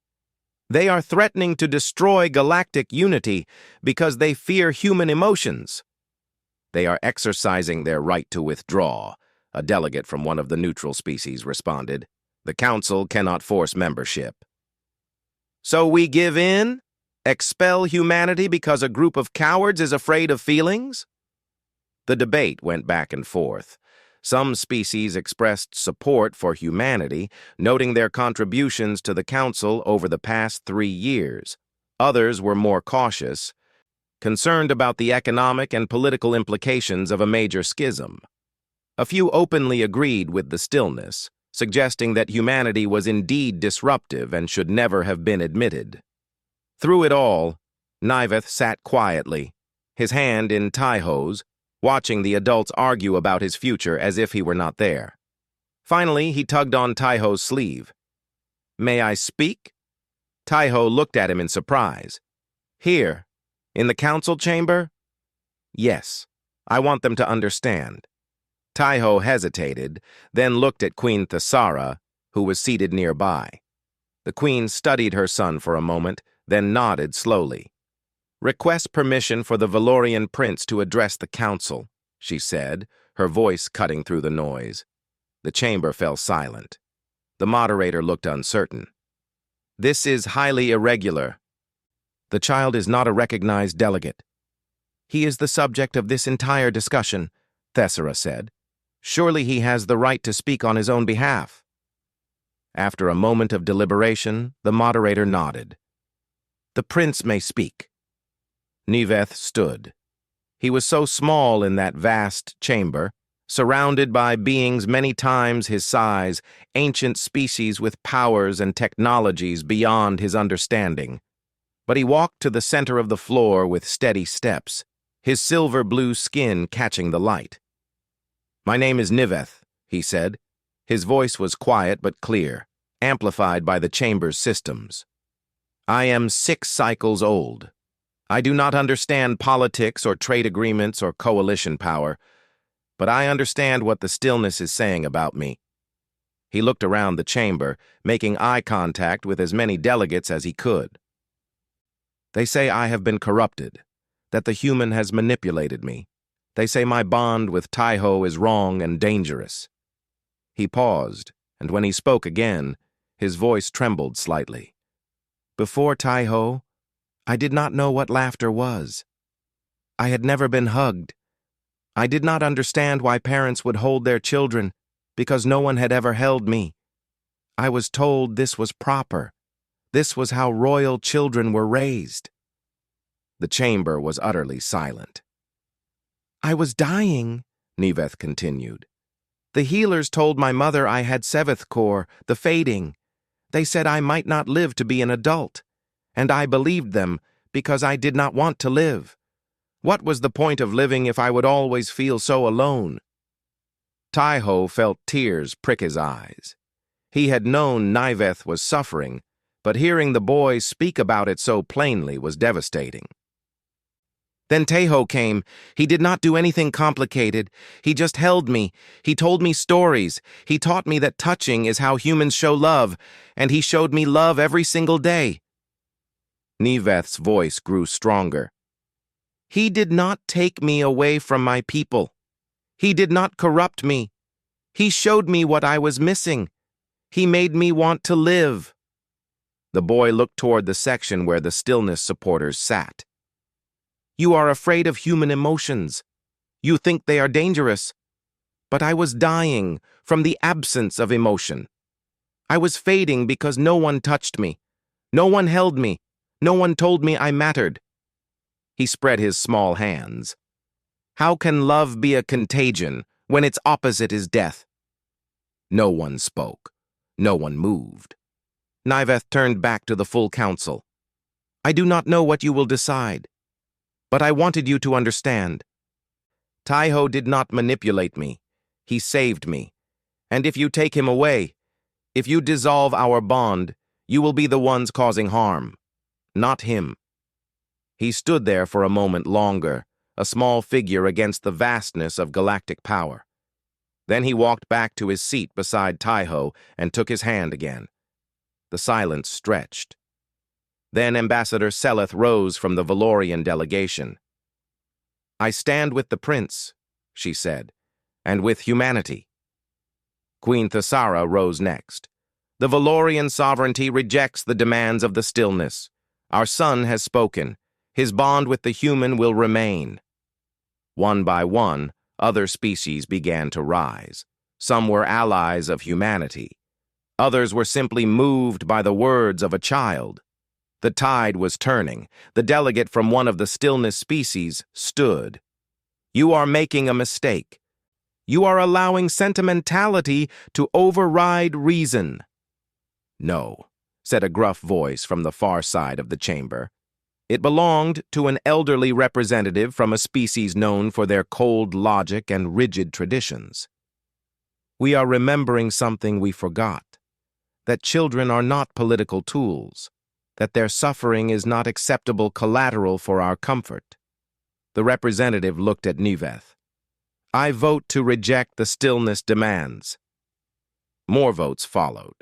They are threatening to destroy galactic unity because they fear human emotions. They are exercising their right to withdraw, a delegate from one of the neutral species responded. The council cannot force membership. So we give in? Expel humanity because a group of cowards is afraid of feelings? The debate went back and forth. Some species expressed support for humanity, noting their contributions to the council over the past 3 years. Others were more cautious, concerned about the economic and political implications of a major schism. A few openly agreed with the stillness, suggesting that humanity was indeed disruptive and should never have been admitted. Through it all, Niveth sat quietly, his hand in Taeho's, watching the adults argue about his future as if he were not there. Finally, he tugged on Taeho's sleeve. May I speak? Taeho looked at him in surprise. Here, in the council chamber? Yes, I want them to understand. Taeho hesitated, then looked at Queen Thesara, who was seated nearby. The queen studied her son for a moment, then nodded slowly. Request permission for the Valorian prince to address the council, she said, her voice cutting through the noise. The chamber fell silent. The moderator looked uncertain. This is highly irregular. The child is not a recognized delegate. He is the subject of this entire discussion, Thessera said. Surely he has the right to speak on his own behalf. After a moment of deliberation, the moderator nodded. The prince may speak. Niveth stood. He was so small in that vast chamber, surrounded by beings many times his size, ancient species with powers and technologies beyond his understanding. But he walked to the center of the floor with steady steps, his silver-blue skin catching the light. My name is Niveth, he said. His voice was quiet but clear, amplified by the chamber's systems. I am 6 cycles old. I do not understand politics or trade agreements or coalition power, but I understand what the stillness is saying about me. He looked around the chamber, making eye contact with as many delegates as he could. They say I have been corrupted, that the human has manipulated me. They say my bond with Taiho is wrong and dangerous. He paused, and when he spoke again, his voice trembled slightly. Before Taiho, I did not know what laughter was. I had never been hugged. I did not understand why parents would hold their children, because no one had ever held me. I was told this was proper. This was how royal children were raised. The chamber was utterly silent. I was dying, Niveth continued. The healers told my mother I had 7th core, the fading. They said I might not live to be an adult, and I believed them because I did not want to live. What was the point of living if I would always feel so alone? Taiho felt tears prick his eyes. He had known Niveth was suffering, but hearing the boy speak about it so plainly was devastating. Then Taiho came. He did not do anything complicated. He just held me. He told me stories. He taught me that touching is how humans show love, and he showed me love every single day. Niveth's voice grew stronger. He did not take me away from my people. He did not corrupt me. He showed me what I was missing. He made me want to live. The boy looked toward the section where the stillness supporters sat. You are afraid of human emotions. You think they are dangerous. But I was dying from the absence of emotion. I was fading because no one touched me. No one held me. No one told me I mattered. He spread his small hands. How can love be a contagion when its opposite is death? No one spoke. No one moved. Niveth turned back to the full council. I do not know what you will decide, but I wanted you to understand. Taiho did not manipulate me. He saved me. And if you take him away, if you dissolve our bond, you will be the ones causing harm, not him. He stood there for a moment longer, a small figure against the vastness of galactic power. Then he walked back to his seat beside Taiho and took his hand again. The silence stretched. Then Ambassador Seleth rose from the Valorian delegation. I stand with the prince, she said, and with humanity. Queen Thessera rose next. The Valorian sovereignty rejects the demands of the stillness. Our son has spoken. His bond with the human will remain. One by one, other species began to rise. Some were allies of humanity. Others were simply moved by the words of a child. The tide was turning. The delegate from one of the stillness species stood. You are making a mistake. You are allowing sentimentality to override reason. No, said a gruff voice from the far side of the chamber. It belonged to an elderly representative from a species known for their cold logic and rigid traditions. We are remembering something we forgot, that children are not political tools, that their suffering is not acceptable collateral for our comfort. The representative looked at Niveth. I vote to reject the stillness demands. More votes followed.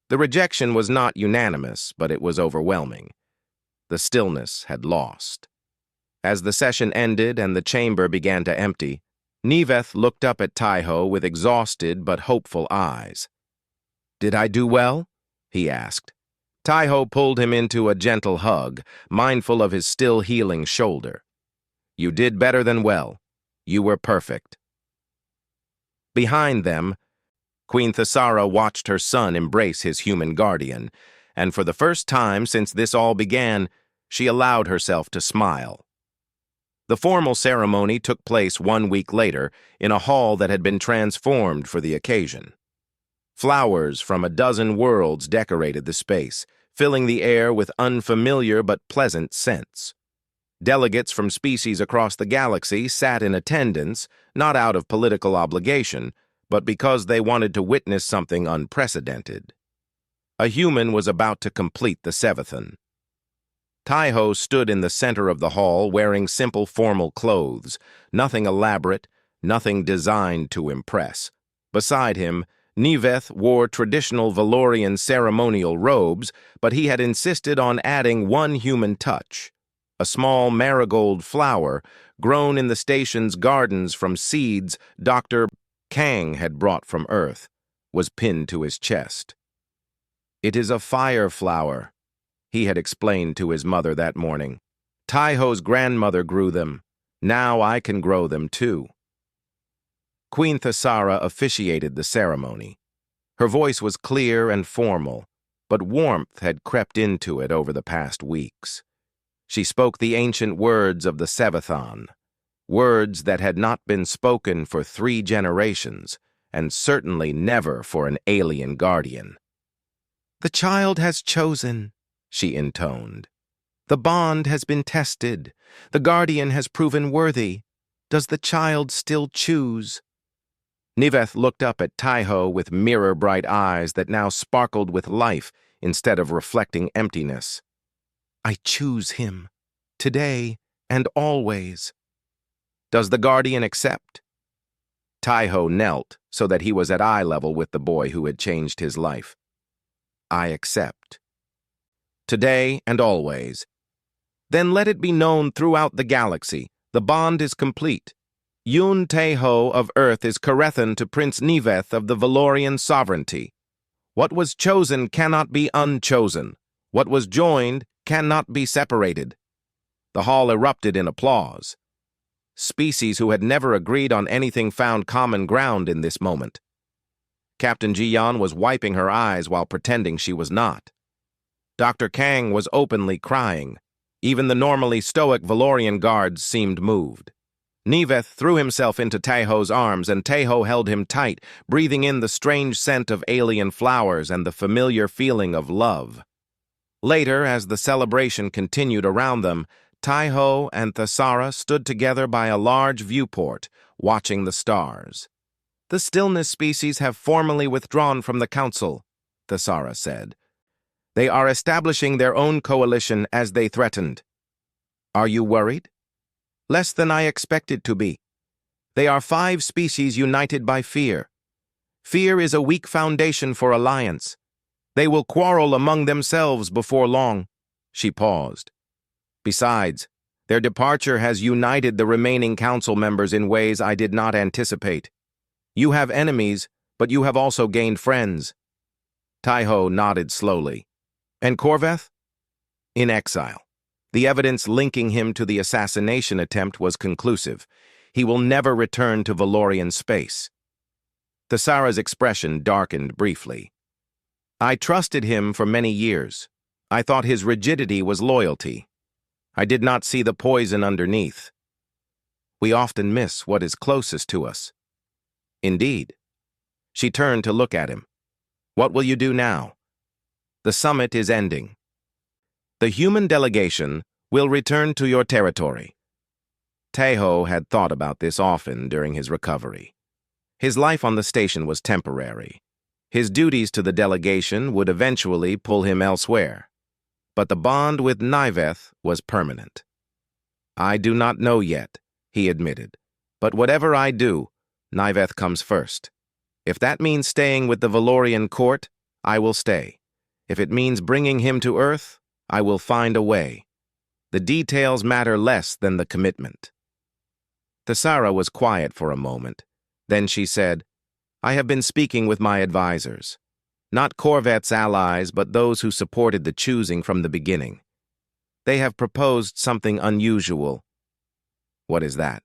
The rejection was not unanimous, but it was overwhelming. The stillness had lost. As the session ended and the chamber began to empty, Niveth looked up at Taiho with exhausted but hopeful eyes. "Did I do well?" he asked. Taiho pulled him into a gentle hug, mindful of his still healing shoulder. "You did better than well. You were perfect." Behind them, Queen Thesara watched her son embrace his human guardian, and for the first time since this all began, she allowed herself to smile. The formal ceremony took place 1 week later in a hall that had been transformed for the occasion. Flowers from a dozen worlds decorated the space, filling the air with unfamiliar but pleasant scents. Delegates from species across the galaxy sat in attendance, not out of political obligation, but because they wanted to witness something unprecedented. A human was about to complete the Sevathon. Taiho stood in the center of the hall wearing simple formal clothes, nothing elaborate, nothing designed to impress. Beside him, Niveth wore traditional Valorian ceremonial robes, but he had insisted on adding one human touch. A small marigold flower, grown in the station's gardens from seeds Dr. Kang had brought from Earth, was pinned to his chest. "It is a fire flower," he had explained to his mother that morning. "Taiho's grandmother grew them. Now I can grow them too." Queen Thesara officiated the ceremony. Her voice was clear and formal, but warmth had crept into it over the past weeks. She spoke the ancient words of the Sevathon, words that had not been spoken for 3 generations, and certainly never for an alien guardian. "The child has chosen," she intoned. "The bond has been tested. The guardian has proven worthy. Does the child still choose?" Niveth looked up at Taiho with mirror-bright eyes that now sparkled with life instead of reflecting emptiness. "I choose him, today and always." "Does the guardian accept?" Taiho knelt so that he was at eye level with the boy who had changed his life. "I accept. Today and always. Then let it be known throughout the galaxy, the bond is complete. Yun Taiho of Earth is Carethan to Prince Niveth of the Valorian sovereignty. What was chosen cannot be unchosen. What was joined cannot be separated." The hall erupted in applause. Species who had never agreed on anything found common ground in this moment. Captain Jiyan was wiping her eyes while pretending she was not. Dr. Kang was openly crying. Even the normally stoic Valorian guards seemed moved. Niveth threw himself into Taiho's arms, and Taiho held him tight, breathing in the strange scent of alien flowers and the familiar feeling of love. Later, as the celebration continued around them, Taiho and Thesara stood together by a large viewport, watching the stars. "The stillness species have formally withdrawn from the council," Thesara said. "They are establishing their own coalition as they threatened. Are you worried?" "Less than I expected to be. They are 5 species united by fear. Fear is a weak foundation for alliance. They will quarrel among themselves before long." She paused. "Besides, their departure has united the remaining council members in ways I did not anticipate. You have enemies, but you have also gained friends." Taiho nodded slowly. "And Corveth?" "In exile. The evidence linking him to the assassination attempt was conclusive. He will never return to Valorian space." Thesara's expression darkened briefly. "I trusted him for many years. I thought his rigidity was loyalty. I did not see the poison underneath. We often miss what is closest to us." "Indeed." She turned to look at him. "What will you do now?" "The summit is ending. The human delegation will return to your territory." Taiho had thought about this often during his recovery. His life on the station was temporary. His duties to the delegation would eventually pull him elsewhere. But the bond with Niveth was permanent. "I do not know yet," he admitted. "But whatever I do, Niveth comes first. If that means staying with the Valorian court, I will stay. If it means bringing him to Earth, I will find a way. The details matter less than the commitment." Thesara was quiet for a moment. Then she said, "I have been speaking with my advisors. Not Corvette's allies, but those who supported the choosing from the beginning. They have proposed something unusual. What is that?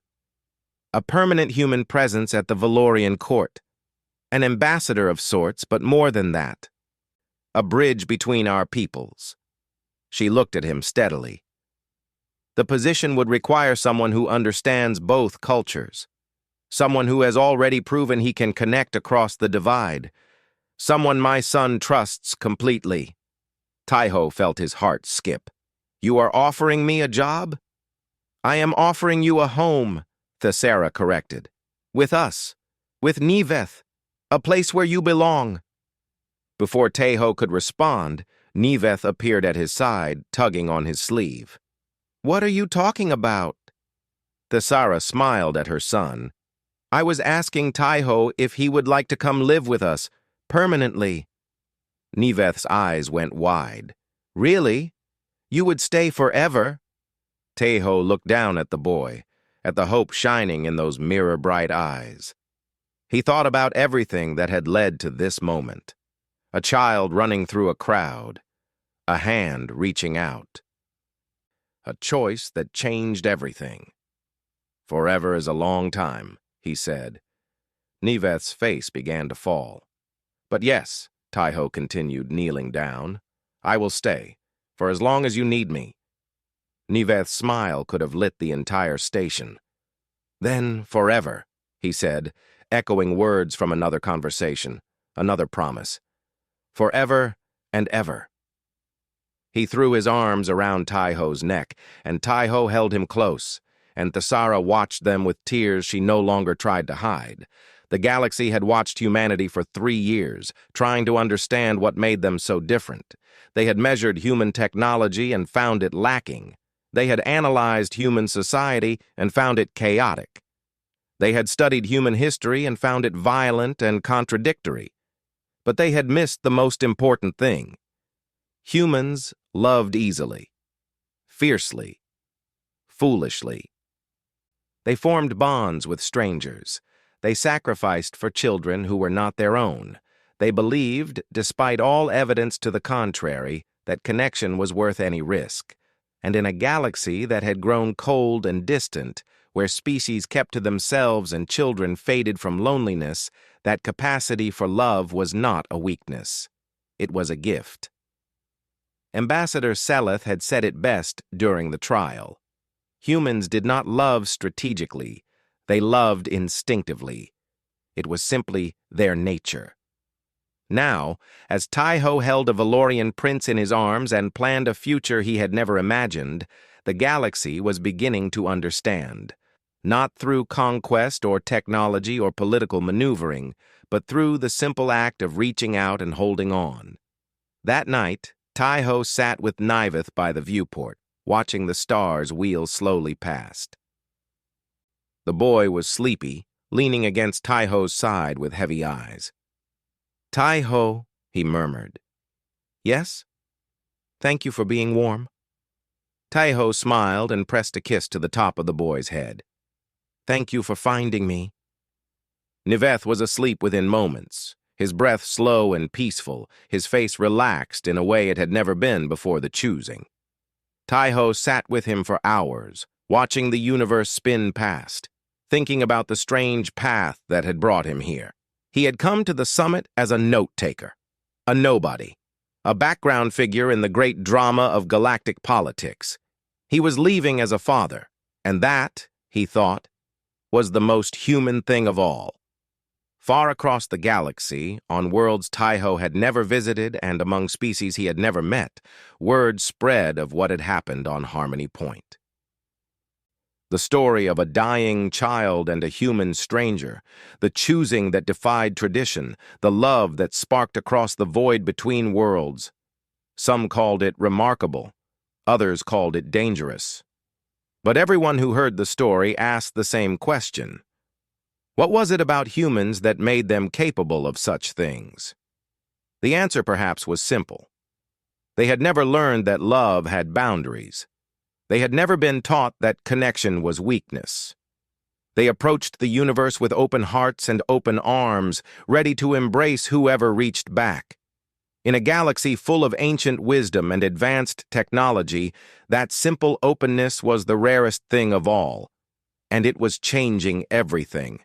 A permanent human presence at the Valorian court. An ambassador of sorts, but more than that. A bridge between our peoples. She looked at him steadily. The position would require someone who understands both cultures. Someone who has already proven he can connect across the divide. Someone my son trusts completely. Taiho felt his heart skip. You are offering me a job? I am offering you a home, Thessera corrected. With us. With Niveth. A place where you belong. Before Taiho could respond, Niveth appeared at his side, tugging on his sleeve. What are you talking about? Thessera smiled at her son. I was asking Taiho if he would like to come live with us, permanently. Niveth's eyes went wide. Really? You would stay forever? Taiho looked down at the boy, at the hope shining in those mirror-bright eyes. He thought about everything that had led to this moment. A child running through a crowd. A hand reaching out. A choice that changed everything. Forever is a long time, he said. Niveth's face began to fall. But yes, Taiho continued, kneeling down, I will stay, for as long as you need me. Niveth's smile could have lit the entire station. Then forever, he said, echoing words from another conversation, another promise. Forever and ever. He threw his arms around Taiho's neck, and Taiho held him close, and Thessera watched them with tears she no longer tried to hide. The galaxy had watched humanity for 3 years, trying to understand what made them so different. They had measured human technology and found it lacking. They had analyzed human society and found it chaotic. They had studied human history and found it violent and contradictory. But they had missed the most important thing. Humans loved easily, fiercely, foolishly. They formed bonds with strangers. They sacrificed for children who were not their own. They believed, despite all evidence to the contrary, that connection was worth any risk. And in a galaxy that had grown cold and distant, where species kept to themselves and children faded from loneliness, that capacity for love was not a weakness. It was a gift. Ambassador Seleth had said it best during the trial. Humans did not love strategically. They loved instinctively. It was simply their nature. Now, as Taiho held a Valorian prince in his arms and planned a future he had never imagined, the galaxy was beginning to understand. Not through conquest or technology or political maneuvering, but through the simple act of reaching out and holding on. That night, Taiho sat with Niveth by the viewport, watching the stars wheel slowly past. The boy was sleepy, leaning against Taiho's side with heavy eyes. Taiho, he murmured. Yes? Thank you for being warm. Taiho smiled and pressed a kiss to the top of the boy's head. Thank you for finding me. Niveth was asleep within moments, his breath slow and peaceful, his face relaxed in a way it had never been before the choosing. Taiho sat with him for hours, watching the universe spin past, thinking about the strange path that had brought him here. He had come to the summit as a note-taker, a nobody, a background figure in the great drama of galactic politics. He was leaving as a father, and that, he thought, was the most human thing of all. Far across the galaxy, on worlds Taiho had never visited and among species he had never met, word spread of what had happened on Harmony Point. The story of a dying child and a human stranger, the choosing that defied tradition, the love that sparked across the void between worlds. Some called it remarkable, others called it dangerous. But everyone who heard the story asked the same question. What was it about humans that made them capable of such things? The answer perhaps was simple. They had never learned that love had boundaries. They had never been taught that connection was weakness. They approached the universe with open hearts and open arms, ready to embrace whoever reached back. In a galaxy full of ancient wisdom and advanced technology, that simple openness was the rarest thing of all, and it was changing everything.